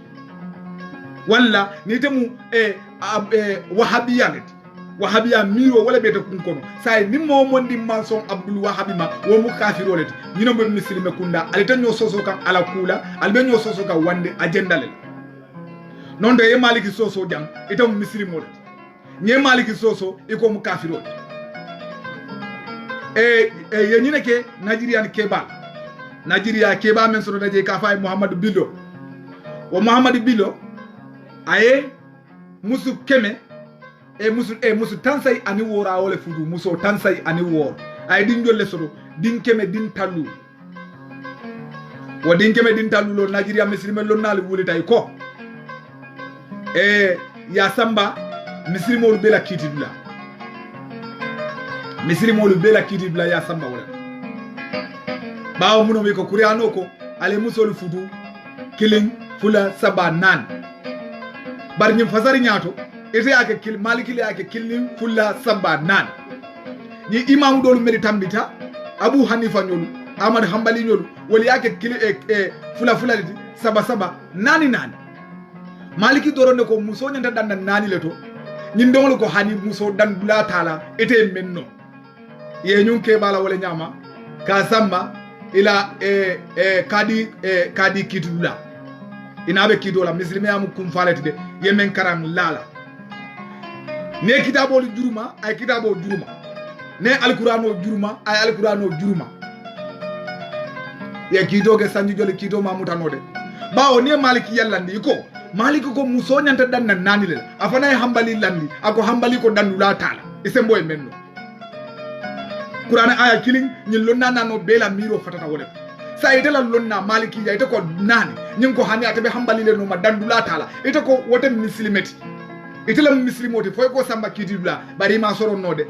walla ni temu wahabiya miro wala beta kun kono say ni mo mondi manson abdul wahabima wo mu kafiro leti ni no be muslime kunda alita nyo soso kan ala kula albe nyo soso kan wande agenda le non de maliki soso jam ita mu muslimo leti nye maliki soso iko mu kafiro ye nyine ke Nigeria keba men so daje ka fay Muhammadu Billo wo Muhammadu Billo aye musu keme musu tansay ani wora wole fudu muso tansay ani wor ay din jolle sodo din keme din tallu wo din keme din tallu lo Nigeria muslime lo nal wuli tay ko ya samba muslimo lu bela kitidula ya samba wala bawo muno mi ko kuriano ko ale muso lu fudu killing fula saba nan bar ñim fasari ñaato ete ake kil maliki le ake kilni fulla samba nan ni imamu dolu meri tambita Abu Hanifa ñolu Ahmad Hanbali ñolu wali ake kil fula liti saba nani maliki dorone ko muso ñanta danda nani le to ñin dongol ko hani muso dan bula tala ete menno ye ñun ke bala wala ñama ka samba ila kadi kitula inabe kidola muslime amu kum falati de yemen karam lala ne kitabo juruma ay kitabo juruma ne alqur'ano juruma ay alqur'ano juruma ye kidoge sanju jole kido mamutanode bawo ne maliki yallandi ko maliki ko muso nyanta danna nani le afana hambali landi ako hambali ko dandula tala isembo e menno qur'an aya killing nyil lonna nano bela miro fatata wole sa ite la lonna maliki ya ite ko nani nyim ko hani atabe hambali le no ma dandula tala ite ko wote muslimeti ite la muslimoti foy ko samba kitibla bari ma soro node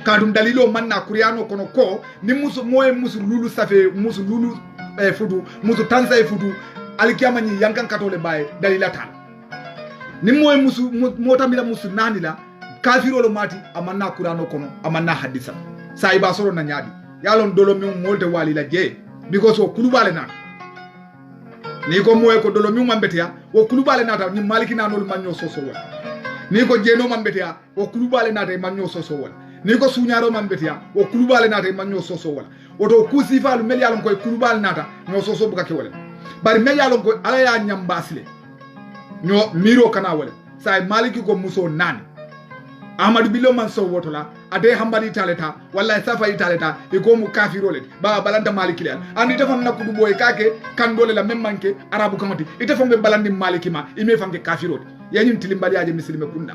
kadum dalilo manna qur'ano kono ko ni musu moye musu lulu safe musu lulu fudu musu tansa fudu alikiyama ni yankan katole baye dalila tala ni moye musu motamila musu nani la kafiro lo mati amanna qur'ano kono amanna hadisa sa iba soro na nyaadi yalon dolo mi molte wali la je because o kulubale na ni ko moye ko dolo mi mambetia o kulubale na ta ni maliki na nol manyo soso wala ni ko jeno mambetia o kulubale na ta manyo soso wala ni ko suñaro mambetia o kulubale na ta manyo soso wala o to kusifalu mel yalon ko kulubale na ta no soso buka ke wala bari mel yalon ko ala ya nyambasile nyo miro kana wala say maliki ko muso nani ahmadu billo man so wotola ade hambali taleta walla safa italeta e ko mu kafirole ba balanta maliki lan andi defam nakudu boy kake kandole la même manke arabu kamati ite fombe balandi maliki ma ime fanke kafirole yañin tilimbali aje muslime kunda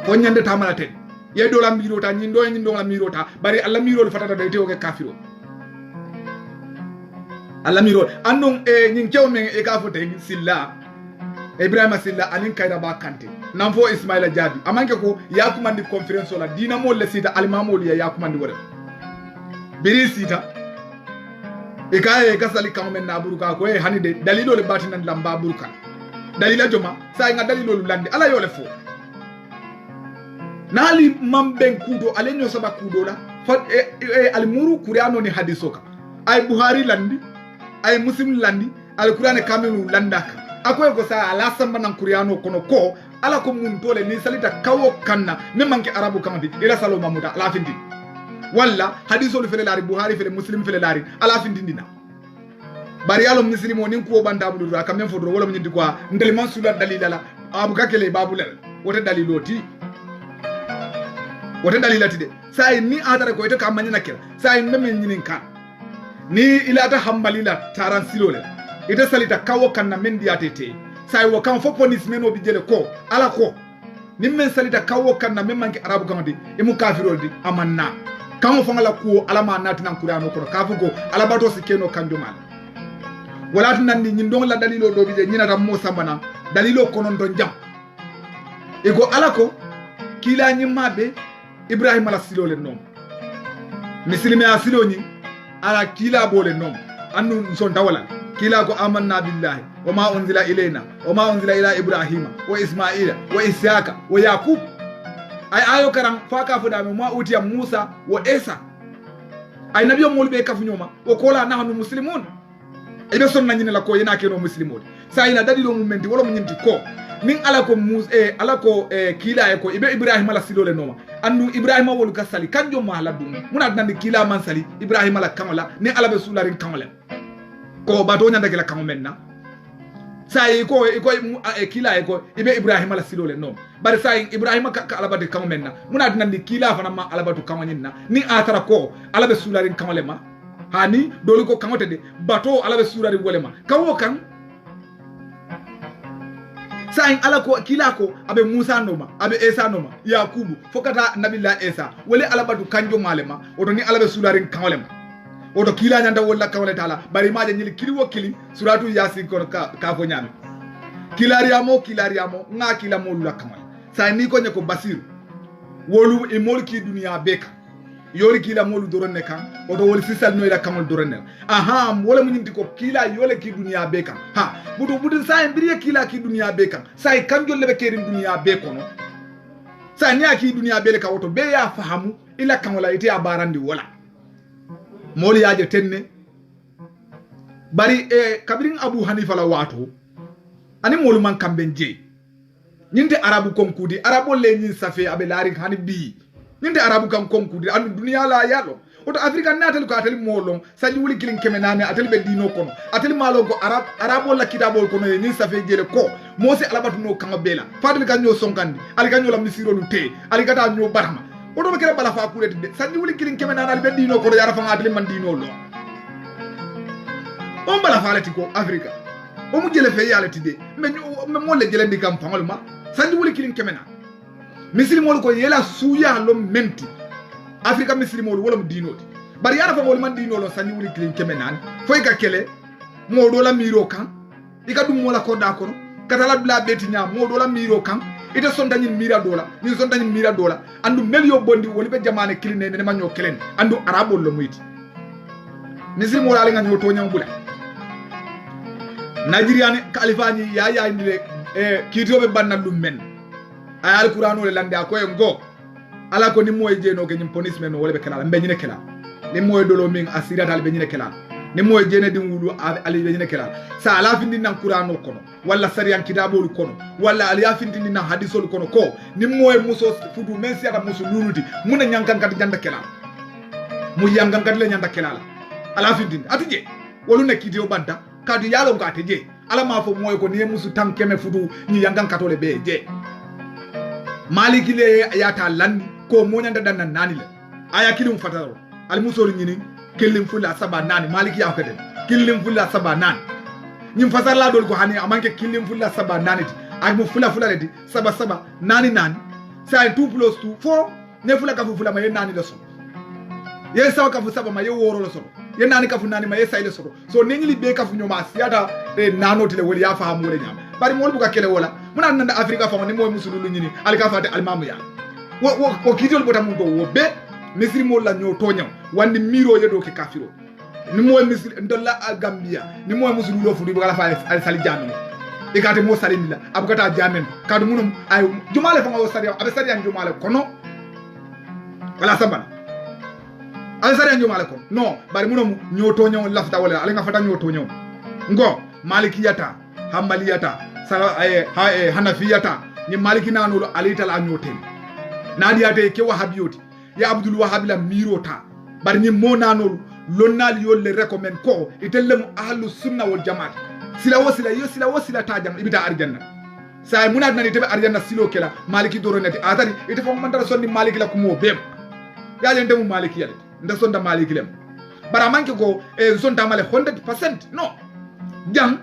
ko nyande tamala ten ye do la mirota nyindo la mirota bari alla mirol fatata day tewo ke kafiro alla mirol andon e nyin kewmen e ka fote silla Ibrahima Silla anin kayda ba kante nan fo Ismaila Jabi amanke ko yakumandi conference la dina mo le sita almamol ya yakumandi wore biri sita e kaye kasali kamen na buruka ko e hanide dalilo le batinan lamba buruka dalila joma sa nga dalilo lande ala yole fo nali mamben kudo alenyo saba kudo la fat almuru kuriano ni hadisoka ay Buhari landi ay Muslim landi alqur'ane kamelu landaka akoy ko sa ala samba nan kuriano kono ko ala ko mun tole ni salita kawo kanna me manke arabu kamati ila salo mamuta ala findi walla hadiso fele lari Buhari fele Muslim fele lari ala findi dina bari yalo muslimo nin ko banda bulu ka men fodro wala mun di ko ndel man sula dalila la abu kakele babulal wote daliloti wote dalilati de sai ni adara ko ite ka manyana kira sai memen nyinin kan ni ila ta hambalila taran silole ite salita kawo kanna men diatete sai wo kan fo police men obi jele ko ala ko nimmen salita kawo kanna men manki arabu kamati e mu kafirol di amanna kan fo ngala ko ala ma natinan qur'ano ko kafu ko ala bato sikeno kanjo mal wala tan ni ndon la dalilo do bi je nyina tam mo sambana dalilo konon don jam e go ala ko kila nyimmabe Ibrahima la silole nom mislimi a siloni ala kila bole nom annu son tawala kila ko amanna billahi wa ma unzila ilayna wa ma unzila ila ibrahima wa ismaila wa ishaqa wa yaqub ay ayo karam faka fuda me ma utiya musa wa isa ay nabiyo molbe kafunyoma wa kola nahnu muslimun ebe sonna nyine la ko yena keno muslimon sa ina dalilo mumenti wala munyinti ko min ala ko ala ko kila ko ibe ibrahima la silole noma andu ibrahima wolu kasali kanjo mala dum muna nandi kila man sali ibrahima la kamala ni ala be sularin kamala ko bato nyanda kala kamomenna sai ko kila ko ibe ibrahima la silole nom bari sai ibrahima ka ala bade kamomenna muna nandi kila fana ma ala batu kamanina ni atara ko ala be sularin kamale ma hani doli ko kamote de bato ala be sularin wolema kawo kan sain ala ko kila ko abe Musa noma abe Isa noma Yakubu fokata nabilla Isa wole ala batu kanjo malema oto ni ala be sularin kawlema oto kila nyanda wala kawle taala bari maje nyili kili wo kili suratu yasin ko ka fo nyame kilariamo nga kila molu la kawle sain ni ko nyako basiru wolu e molki dunia beka yori kila molu doronne kan oto wol sisal no ila kamol doronne aha wala mun ndiko kila yole ki dunia beka ha budu sai mbiriye kila ki dunia beka sai kanjo lebe kerin dunia beko no sai ni aki dunia bele ka oto be ya fahamu ila kamola ite abarandi wala moli yaje tenne bari kabirin Abu Hanifa la wato ani molu man kambenje nyinde arabu konkudi arabo le nyin safe abe lari hani bi ninde arabu kan konkudi andu dunia la yalo oto afrika natel ko atel molon saji wuli kilin kemenane atel be dino kono atel malo ko arabo la kitabo kono ni safe jele ko mose alabatu no kan bela fadil kan nyo sonkandi ali kan nyo la misiro lu te ali kata nyo barama oto be kere bala fa kureti de saji wuli kilin kemenane ali be dino kono yara fa atel man dino lo on bala fa lati ko afrika o mu jele fe yalati de me mo le jele ndi kam fangol ma saji wuli kilin kemenane Muslimol ko yela suya lo menti Afrika muslimol wala dinoti bari yara fa wol man dinolo sani wuli klin kemenan foy ka kele modo la miro kan ika dum mola ko da kono katala bla beti nya modo la miro kan ita sonda nyin mira dola ni sonda nyin mira dola andu melio bondi woli be jamane kline ne ma nyo kelen andu arabo lo muiti muslimol ala nga nyo to nyam bula Nigerian kalifani ya ndile kitobe banna dum men ay alqur'anu le lande akoy ngo ala ko ni moy jeno ke nyim policemen wala be kala be nyine kala ni moy dolo min asira dal be nyine kala ni moy jene dim wulu ali be nyine kala sa ala findi nan qur'anu kono wala sariyan kitabul kono wala ali afindi nan hadithul kono ko ni moy muso fudu men si ata muso luluti muna nyankan kat janda kala mu yangan kat le nyanda kala ala findi atije wolu ne kidio banta kadu yalo ngate je ala ma fo moy ko ni musu tankeme fudu ni yangan katole be je maliki le yata landi ko moñanta danna nani le aya kilum fataro al musori ñini kellim fulla saba nani maliki ya ko den killim fulla saba nani ñim fasar la dol ko hani amanke killim fulla saba nani ak mo fula ledi saba nani say 2 plus 2 4 ne fula ka fula ma ye nani le so ye saw ka fu saba ma ye woro le so ye nani ka fu nani ma ye say le so so ne ngili be ka fu ñoma siata e nanoti le woli ya faamu le ñam bari mo bu ka kele wala muna nanda afrika fa ni moy musulu ñini al ka faate al mamu ya wo kitol botam do wo be misri mo la ñoo toñam wandi miro yedo ke kafiro ni moy misri ndolla al gambia ni moy musulu lo fu di bala fa al sali jamin e kate mo sali mila abukata jamin kadu munum ay jumale fa ngaw sari abe sari an jumale kono wala sambana al sari an jumale kono no bari munum ñoo toñam lafta wala al nga fata ñoo toñam ngo malikiyata hambaliyata sala hanafiyata ni maliki nanolo alita la ñoten nadiyate ke wahabiyoti ya abdul wahab la mirota bar ni mo nanolo lonnal yolle recommend ko itellem ahlus sunna wal jamaat sila wasila tajam ibita arjanna say munad nani tebe arjanna silo kela maliki doronati atari ite fo mandara sonni maliki la kumo bem ya len demu maliki yale nda sonda maliki lem bara manke ko sonta male 100% no jang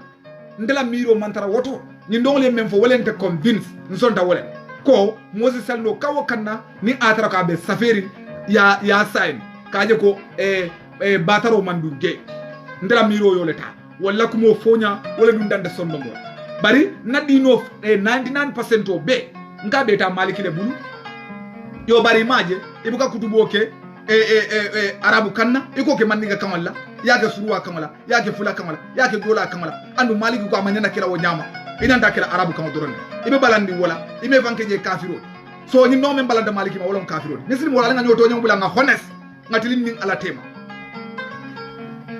ndela miro mantara woto ni ndongole men fo wolente convince nsonta wolen ko Moses salno kawo kanna ni atara ka be saferi ya sign kaje ko bataro mandurge ndela miro yoleta walla ko mo fonya wala dum dande sondo mo bari nadino 99% o be ngabe ta malikile bulu yo bari maje ibuka kutuboke arabu kanna iko ke mandinga kamalla yake suruwa kamala yake fula kamala yake gola kamala andu maliki ko amanyana kila wonyama inanda kila arabu kama doron ibe balandi wala ibe bankeje kafiro so ni no men balanda maliki ma wala kafiro nislim wala nga nyoto nyambula nga honest nga tilim min ala tema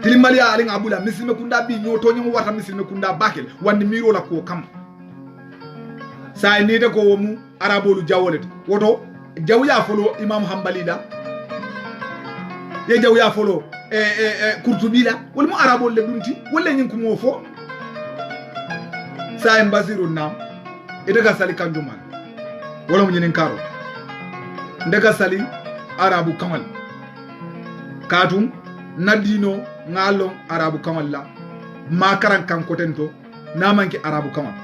tilim malia ali nga bula mislime kunda bi nyoto nyamu wata mislime kunda bakel wandi miro la ko kam sa ni de ko mu arabolu jawolet woto jawya folo imam hanbali la ye jawya folo kurtubila wala mu arabol le dunti wala nyin ko mo fo sa en basiru nam daga sali kanjuman wala mu nyinin karo daga sali arabu kamal katum nadino ngalo arabu kamal la makaran kan kotento namanki arabu kamal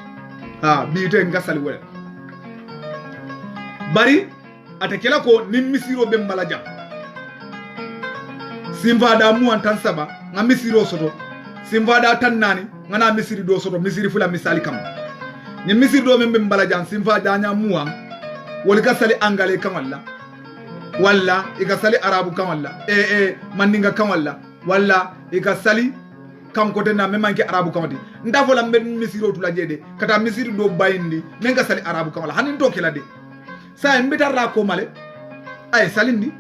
biite ngasali wala bari atakela ko nim misiro be mbalaja simvada mu antan saba nga misiro soto simvada tan nani ngana misiri do soto misiri fula misali kam ni misiri do membe mbalajan simvada nya muam woli kasali angale kamalla walla ikasali arabu kamalla mandinga kamalla walla ikasali kam kote na memanke arabu kamati ndafola mbe misiro tula jede kata misiri do bayindi men kasali arabu kamalla hanin to kila de sa mbitarra ko male ay salindi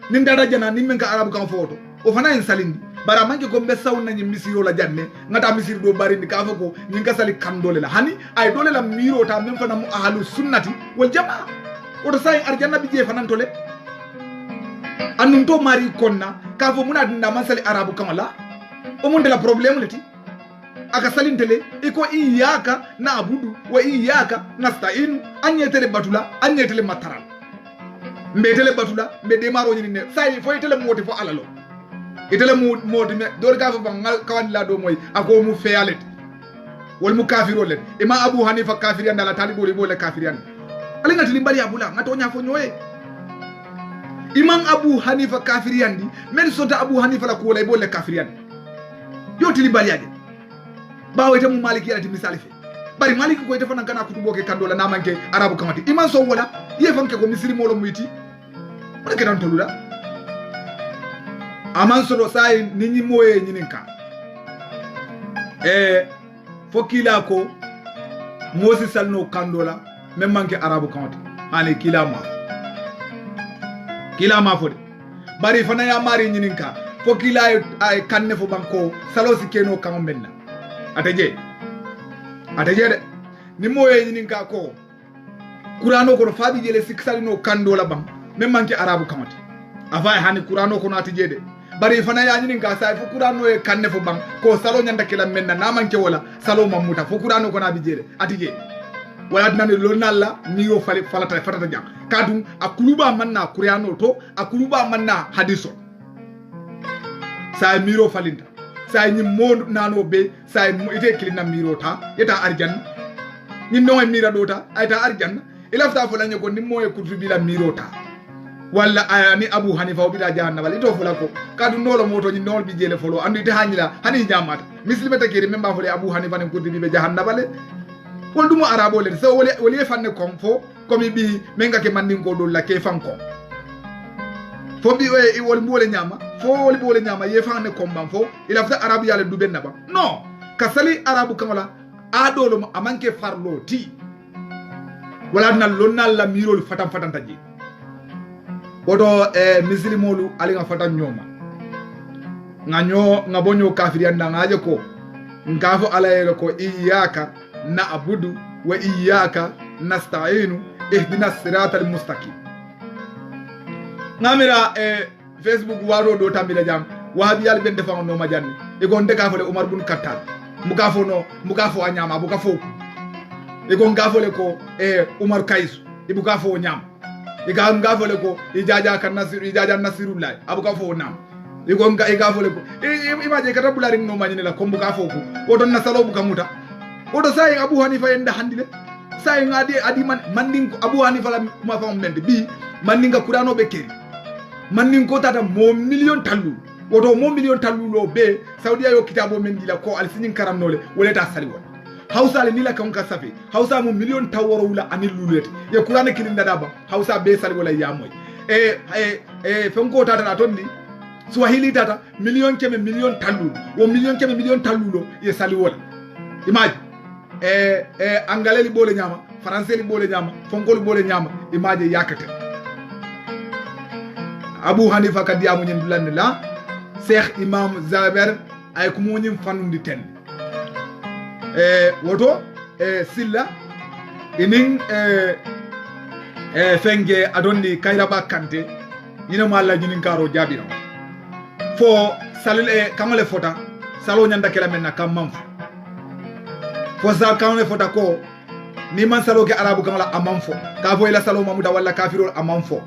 nin dara jana nin men ka arabu kam foto o fana en salindi bara manke ko be sawna ni misiro la janne ngata misiri do barindi ka fa ko nin ka sali kan dole la hani ay dole la miro ta men fana mu ahlus sunnati wal jamaa o to say arjanna bi je fanan tole annum to mari konna ka fo muna dinda man sali arabu kamala o mun de la problème leti aka salintele iko iyaka na abudu wa iyaka nasta'in anyetele batula anyetele mataral mbetele batula mbede maro nyini ne sai fo itele moti fo alalo itele moti me dor ka fa bangal kawandila do moy ako mu feyalet wal mu kafiro let ima abu hanifa kafiriyan dala talibo le bole kafiriyan ali ngati limbali abula ngato nya fo nyoye imam abu hanifa kafiriyan di men sonta abu hanifa la ko le bole kafiriyan yo tilibali ade bawo ite mu maliki ati misali fe bari maliki ko ite fana kana kutuboke kandola na manke arabu kamati iman so wala ye fanke ko misiri molo muiti wala ke don tolula aman so do sai ninyi moye nyininka fokila ko mosi salno kandola men manke arabu kamati ani kila ma fode bari fana ya mari nyininka fokila ay kanne fo banko salosi keno kambenna ataje de ni moye nyininka ko kurano ko fabi jele siksali no kandola bam men manke arabu kamati avay hani kurano ko nati jede bari fana ya nyininka sai fo kurano e kanne fo bam ko salo nyanda kila menna na manke wala salo mamuta fo kurano ko nabi jede atije wala nani lonalla miro falata fatata jang kadum akuluba manna qur'ano to akuluba manna hadiso sa miro falinta sa ni mon nano be sa ite kilina miro ta yeta arjan ni no mira dota ayta arjan ilafta fulanya ko ni moye kutubila miro ta walla ani Abu Hanifa obila jahannama ito fulako kadu nolo moto ni nol bi jele folo andu ite hanila hani jamata muslima takiri memba fole Abu Hanifa ne kutubi be jahannama le wondumo arabo le so wole fanne kom fo komi bi menga ke mandin ko dol la ke fanko fo bi e wol mbole nyama fo wol mbole nyama ye fanne kom bam fo ilafta arabu yale du benna ba non kasali arabu kamala adolo amanke farlo ti wala na lonnal la mirol fatam taji odo muslimolu ali nga fata nyoma nga bonyo kafiri anda ngaje ko ngafo alayelo ko iyyaka na'budu wa iyyaka nasta'inu ihdinas siratal mustaqim ngamira Facebook waro do tambila jam wahabi yal ben defa no majanni e gon de kafole Umar bun Khattab mugafo anyama bugafo e gon gafole ko Umar Kaisu e bugafo nyama iga ngafole ko ijaja kan nasiru ijaja nasirullah abuka fo nam igo nga iga fole ko imaje kata bulari no manyine la kombu ka fo ko odo nasalo buka muta odo sai Abu Hanifa enda handile sai ngadi adi manding ko Abu Hanifa la ma fa mende bi mandinga Qur'ano be keri manding ko tata mo million tallu odo mo million tallu lo be Saudi yo kitabo men dila ko al sinin karam nole woleta sali won Hausa le nila kan kasafe Hausa mu million taworo wula anil lulet ye Qur'an kilinda daba Hausa be sali wala yamoy fenko tata na tondi Swahili tata million tallu wo million tallulo ye sali wala image angale li bole nyama français li bole nyama fonko li bole nyama image yakate Abu Hanifa kadiamu nyen dulande la Cheikh Imam Zaber ay ko mo nyim fanundi ten woto silla inin fenge adondi kayraba kante yina malla jinin karo jabino fo salil kamale fota salo nyanda kala menna kam manfu fo sa kamale fota ko ni man salo ke arabu kamala amanfo ka fo ila salo mamuda walla kafirul amanfo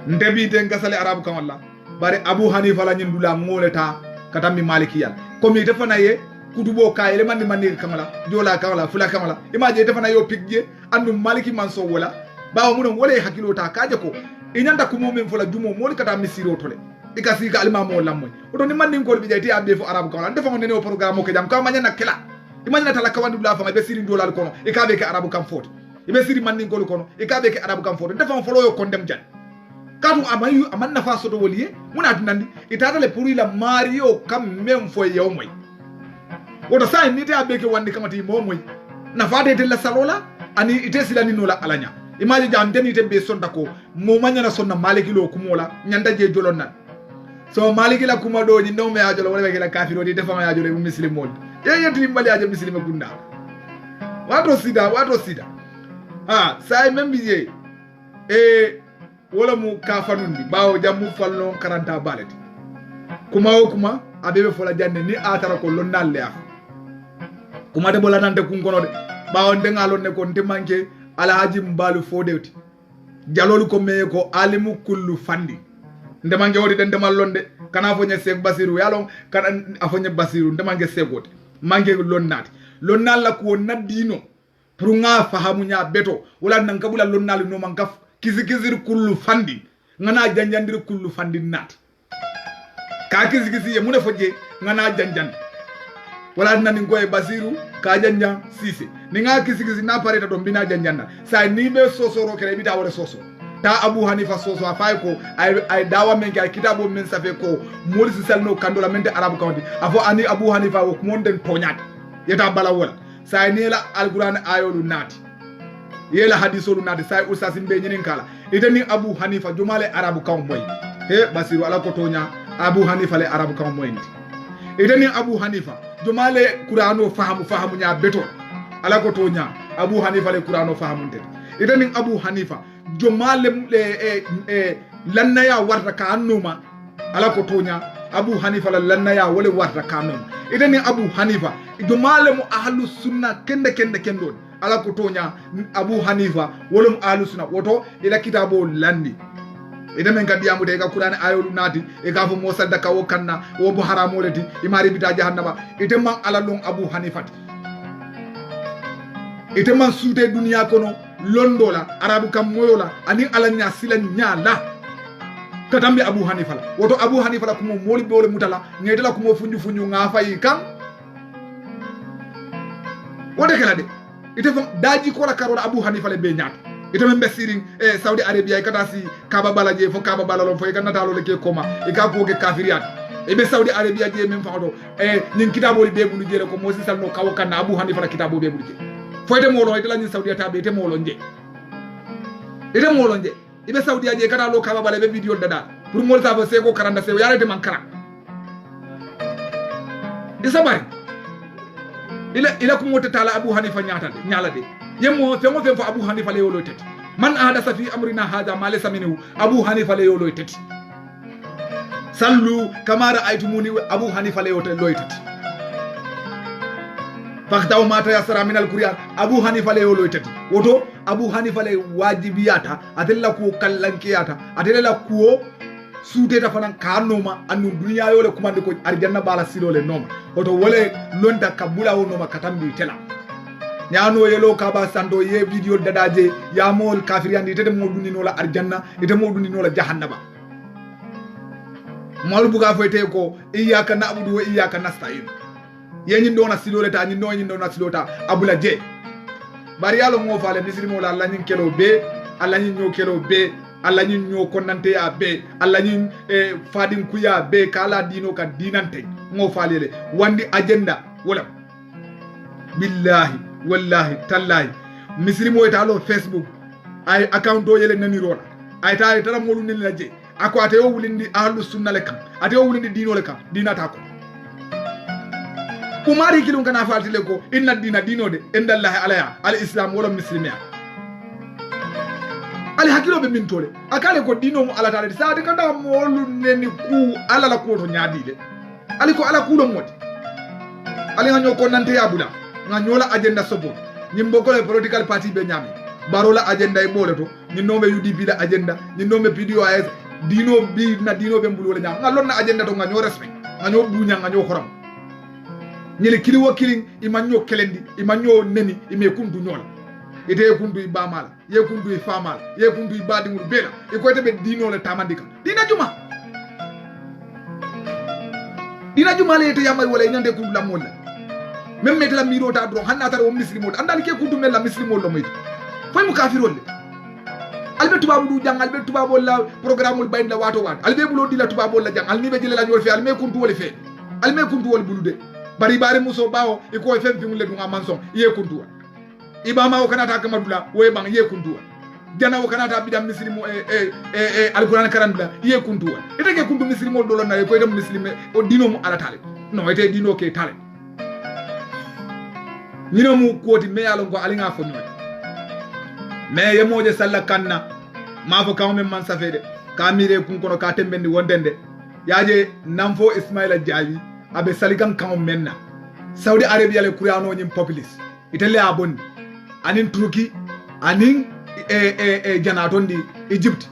ndebi den gasale arabu kamalla bare Abu Hanifa la nyindula ngoleta katami malikiyal komi defana ye kutubo kayele mandi kamala jola kamala fula kamala imaje defana yo pigje andu maliki manso wala bawo munon wala hakilo ta kaje ko inyanda kumo men fula jumo moli kata misiro tole ikasi ka alima mo lammoy oto ni mandi ngol bi jeyti abbe fo arabu kamala defa mo nene o programme ko jam ka manyana kala imanyana tala kawandu la fama be siri dolal kono e kabe ke arabu kam foto ibe siri mandi ngol kono e kabe ke arabu kam foto defa mo folo yo kondem jan kadu amayu amanna fa soto woliye muna tunandi itata le puri la mario kam mem fo yewmoy woto sa ni te abeke wandi kamati momoy na fade te la salola ani ite silani no la alanya imaji jam deni te be sonda ko mo manyana sonna maliki lo kumola nyanda je jolon nan so maliki la kuma do ni no me ajolo wala be la kafiro di defa ma ajolo muslim mod yenti mbali aje muslim gunda wato sida sai membiye wala mu kafanundi bawo jammu fallo karanta balati kuma abebe fola jande ni atara ko lonnal le kuma de bola nante kun kono de bawo de ngalon ne ko manke alhaji mbalu fodewti jalolu ko me ko alimu kullu fandi ndemange wodi den demal londe kana fo nye sek basiru yalon kana afonye basiru ndemange segote manke lonnal la ko nadino pour nga fahamu nya beto wala nan kabula lonnal no mangaf kizikizir kullu fandi ngana janjandir kullu fandi nat ka kizikisi ye mune foje ngana janjan wala nani ngoy basiru ka janjan sise ni nga kizikisi na pareta to bina janjanda sa ni be sosoro kere bita wala soso ta Abu Hanifa soso afay ko ay dawa men ka kitabo men safe ko molisi salno kandola mente arabu kawdi afo ani Abu Hanifa ko monden toñat yeta bala wala sa ni la alquran ayolu nati yela hadisolu nati say usasim be nyinin kala itani Abu Hanifa jumale arabu kaw moy he basiru ala ko tonya Abu Hanifa le arabu kaw moy itani Abu Hanifa jumale qur'ano fahamu nya beto ala ko tonya Abu Hanifa le qur'ano fahamu tet itani Abu Hanifa jumale lanna ya warta ka annuma ala ko tonya Abu Hanifa la lanna ya wala warta ka annuma itani Abu Hanifa jumale mu ahlus sunna kende ala ko tonya Abu Hanifa wolum alusuna woto ila kitabo landi ida men ka diamu de ka Qur'an ayolu nati e ka fo mo sadaka wo kanna wo bo haramoleti imari bita jahannama ite man ala long Abu Hanifa ite man suute duniya kono londola arabu kam moyola ani ala nya sila nya la katambi Abu Hanifa la woto Abu Hanifa la kumo moli bole mutala ngedela kumo funju nga fayi kam wode kala de ite fam daji ko la karola Abu Hanifa le be nyaata ite men be siring Saudi Arabia kata si kaba balaje fo kaba balalo fo ikana talo le ke koma e ka ko ke kafiriyat e be Saudi Arabia je men fa do nyin kitabo be bulu jere ko mosi salno kawo kana Abu Hanifa la kitabo be bulu je foyde molo ite la nyin Saudi tabe ite molo nje ibe Saudi je kata lo kaba bala be video dada pour mol ta ba seko karanda se yarete man kara isa bari ila ko mota tala Abu Hanifa nyaala de yemo fengo fengo Abu Hanifa le yolo teti man ahdatha fi amrina hadha ma laysa minhu Abu Hanifa le yolo teti sallu kama ra'aytumuni Abu Hanifa le yolo teti faktaw mata yasra min al-Qur'an Abu Hanifa le yolo teti woto Abu Hanifa le wajibiyata atella ko kallankiyata atella ko suuteta fanan kanoma annu duniya yole kumande ko arjanna bala silole noma woto wole lonta kabula wo noma katambi tela nyano yelo kaba sando ye video dadaje ya mol kafiriyandi tede moduni nola arjanna ite moduni nola jahannaba mol buga foyte ko iyyaka na'budu wa iyyaka nasta'in yenyi ndona silole ta nyi ndona silota abula je bari yalo mo fale misrimo la Allah nyin kelo be Allah nyin nyo kelo be Allah nyin nyo konante ya be Allah nyin fadin kuya be kala dino ka dinante mo falele wandi agenda wala billahi wallahi tallahi misrimo etalo Facebook ay account o yele nani rola ay ta tara molu ni laje ako ate o wulindi ahlus sunna le kam ate o wulindi dino le kam dinata ko kumari kilun kana fatile ko inna dina dino de indallahi alaya al islam wala muslimiya ali hakilo be min tole akale ko dino mo ala tare sa de kanda molu neni ku ala la ko to nyaadile ali ko ala kulo moti ali nga ko nante yabula nga nyola agenda sobo nyimbo ko political party be nyami barola agenda e boleto ni nombe UDP da agenda ni nombe PDOIS dino bi na dino be mbulu wala nyam nga lonna agenda to nga nyo respect nga nyo bunya nga nyo xoram nyele kili wakilin imanyo kelendi imanyo neni ime kundu nyola ite kundu ibamala ye kundu ifamala ye kundu ibadi mul bela e ko tebe dino le tamandika dina juma le ite yamay wala nyande kundu la molla même metela miro ta dron hanna tare o muslimo andal ke kundu mel la muslimo lo meyti fay mu kafirol le albe tubabu du jang albe tubabu la programme ul bayn la wato wat albe bulo di la tubabu la jang alni be jele la ñol fe alme kundu wala fe alme kundu wala bulude bari bari muso bawo e ko fem fi mulle dunga manson ye kundu ibama o kanata kamadula wo bang ye kundu jana o kanata bidam muslimo alquran karandula ye kundu ite ke kundu muslimo do lon na ko dem muslime o dino mu ala tale no ite dino ke tale nino mu koti me yalo ko alinga fo nyoy me yemoje salla kanna ma fo kawme man safede kamire kun kono ka tembendi wondende yaje namfo Ismaila Jawi abe salikan kaw menna Saudi Arabia le Qur'ano nyim populis itele abon anin Turki anin janatondi Egypt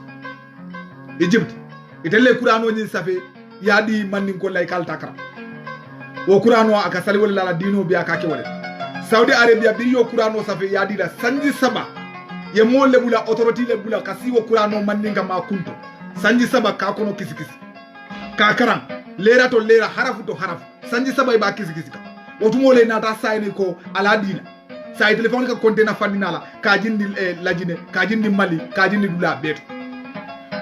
itele Qur'ano nyim safe yadi mannin ko lay kal takra wo Qur'ano aka sali wala la dino biya ka ke wala Saudi Arabia bi yo Qur'ano safe yadi la sanji saba ye mo le bula autorité le bula kasi wo Qur'ano manninga ma kunto sanji saba ka kono kisikisi ka karam lera to lera harafu to harafu sanji saba ba kisikisi ka otumole nata sayni ko ala dina say telephone ka kontena fandinala ka jindi lajine ka jindi mali ka jindi dula beto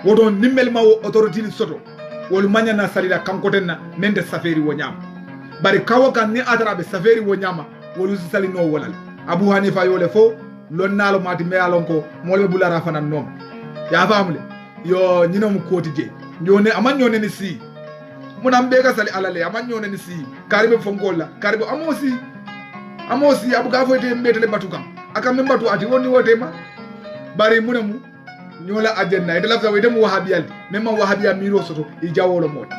woto nimmel ma autorité soto wol manyana salila kankotenna mende saferi wo nyama bari kawokan ni atarabe saferi wo nyama wolu sali no wolal Abu Hanifa yole fo lon nalo mati me alon ko molbe bulara fanan nom ya famule yo nyinom koti je nyone amanyone ni si munam be ka sali alale amanyone ni si karibe fongola karibe amosi abu ga foyte mbetele batukam aka membatu ati woni wote ma bari munamu nyola ajenna ite lafta wede mu wahabiyal memma wahabiya miro soto i jawolo modi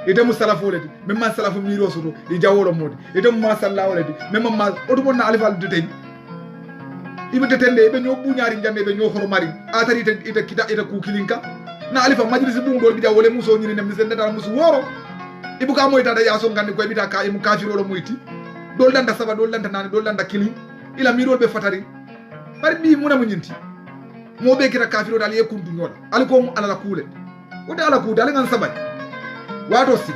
ite mu salafu ledi memma salafu miro soto i jawolo modi ite mu ma sallahu ledi memma ma otumon na alifal de tay ibe tetende be nyo buñari jande be nyo hormari atari ite kita ite kukilinka na alifa majlisi bungol bija wole muso nyini nem sen data musu woro ibu ka moyta da yaso ngandi ko bita ka im kafiro lo muyti dol danda saba dol danda nani dol danda kili ila mirol be fatari bari bi muna munyinti mo be kira kafiro dal ye kundu nyola al ko mu ala kule wota ala ku dal ngan sabay wato si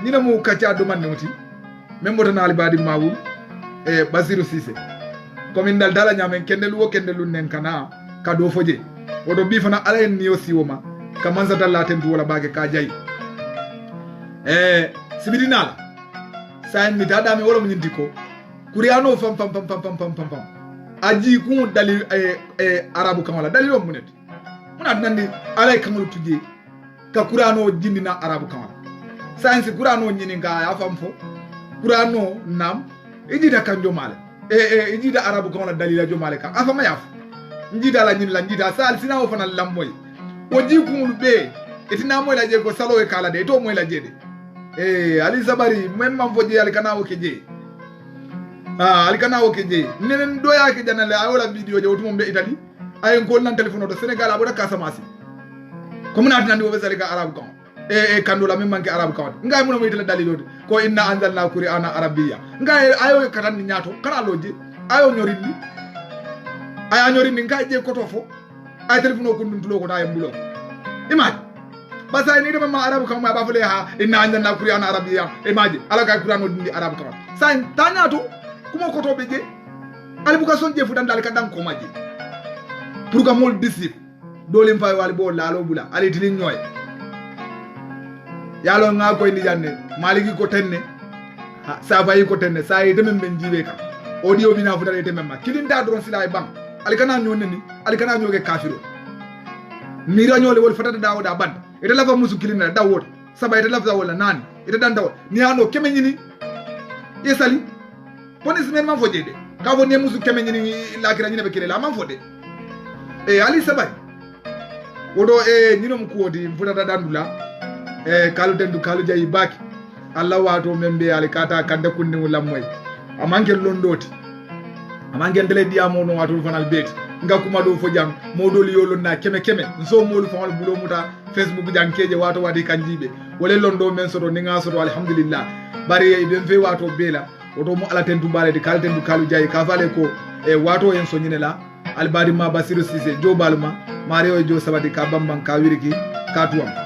nina mu kacha do man nuti membo tan ali badi mawul Basiru Cissé komin dal dala nyamen kendelu nen kana ka do foje wodo bi fana ala en niyo siwoma ka manza dalla tentu wala bage ka jay sibidinala sa en mi dada mi wala mu nyindiko kuriano pam aji ku dali arabu kamala dalilo munet muna nandi ala kamalu tuje ka kurano jindina arabu kamala science kurano nyini nga ya famfo kurano nam ijida kanjo male ijida arabu kamala dalila jo male ka afama yaf njida la nyini la njida sal sina o fana lammoy oji kumul be etina moy la je ko salo e kala de to moy la jede ali sabari même mam foje ali kana o keje ali kana o keje nenen do ya ke janale ayola video je wotum be Italie ay ngol nan telephone do Sénégal aboda Casamance comme na tan do be sali ka arabu kam kando la même manke arabu kam ngay mo mo itala dalilo ko inna anzalna qur'ana arabiyya ngay ayo katan nyaato kana loje ayo nyorindi aya nyorindi ngay je koto fo ay telephone ko nduntulo ko dayam bulo image basa ni de ma arabu kam ba fele ha inna anzalna qur'ana arabiyya image ala ka qur'ano dindi arabu kam sa tanyato kuma koto be je alibuka je fu dan dal ka dan ko maji pour que mol disip dole fay wali bo lalo bula ali tilin ñoy yalo nga koy ni janne maliki ko tenne sa fayi ko tenne sa yi demen ben jibe kam audio bina fu dal demen ma kilin da dron sila e bang ali kana ñone ni ali kana ñoge kafiro mi ra ñole wol fatata dawo da band ite lafa musu kilin da dawot saba ite lafa wala nani ite dan dawo ni ano keme ñini yesali ponis men man fojede ka bo ne musu keme ñini la kira ñine be kile la man fode ali sabay wodo ñinom ko wodi futata dandula kalu dendu kalu jayi baki Allah wato membe ali kata kande kunni wulamoy amanke londoti amanke ndele diamo no wato fanal beti nga kuma do fo jam modol yolo na keme so molu fanal bulo muta Facebook jankeje wato wadi kanjibe wole londo men sodo ni nga sodo alhamdulillah bari e ben fe wato bela woto mo ala tentu bare de kalu dendu kalu jayi ka fale ko wato en so nyinela albadi ma Basiru Cissé jo balma mario jo sabati ka bamban ka wiriki ka tuam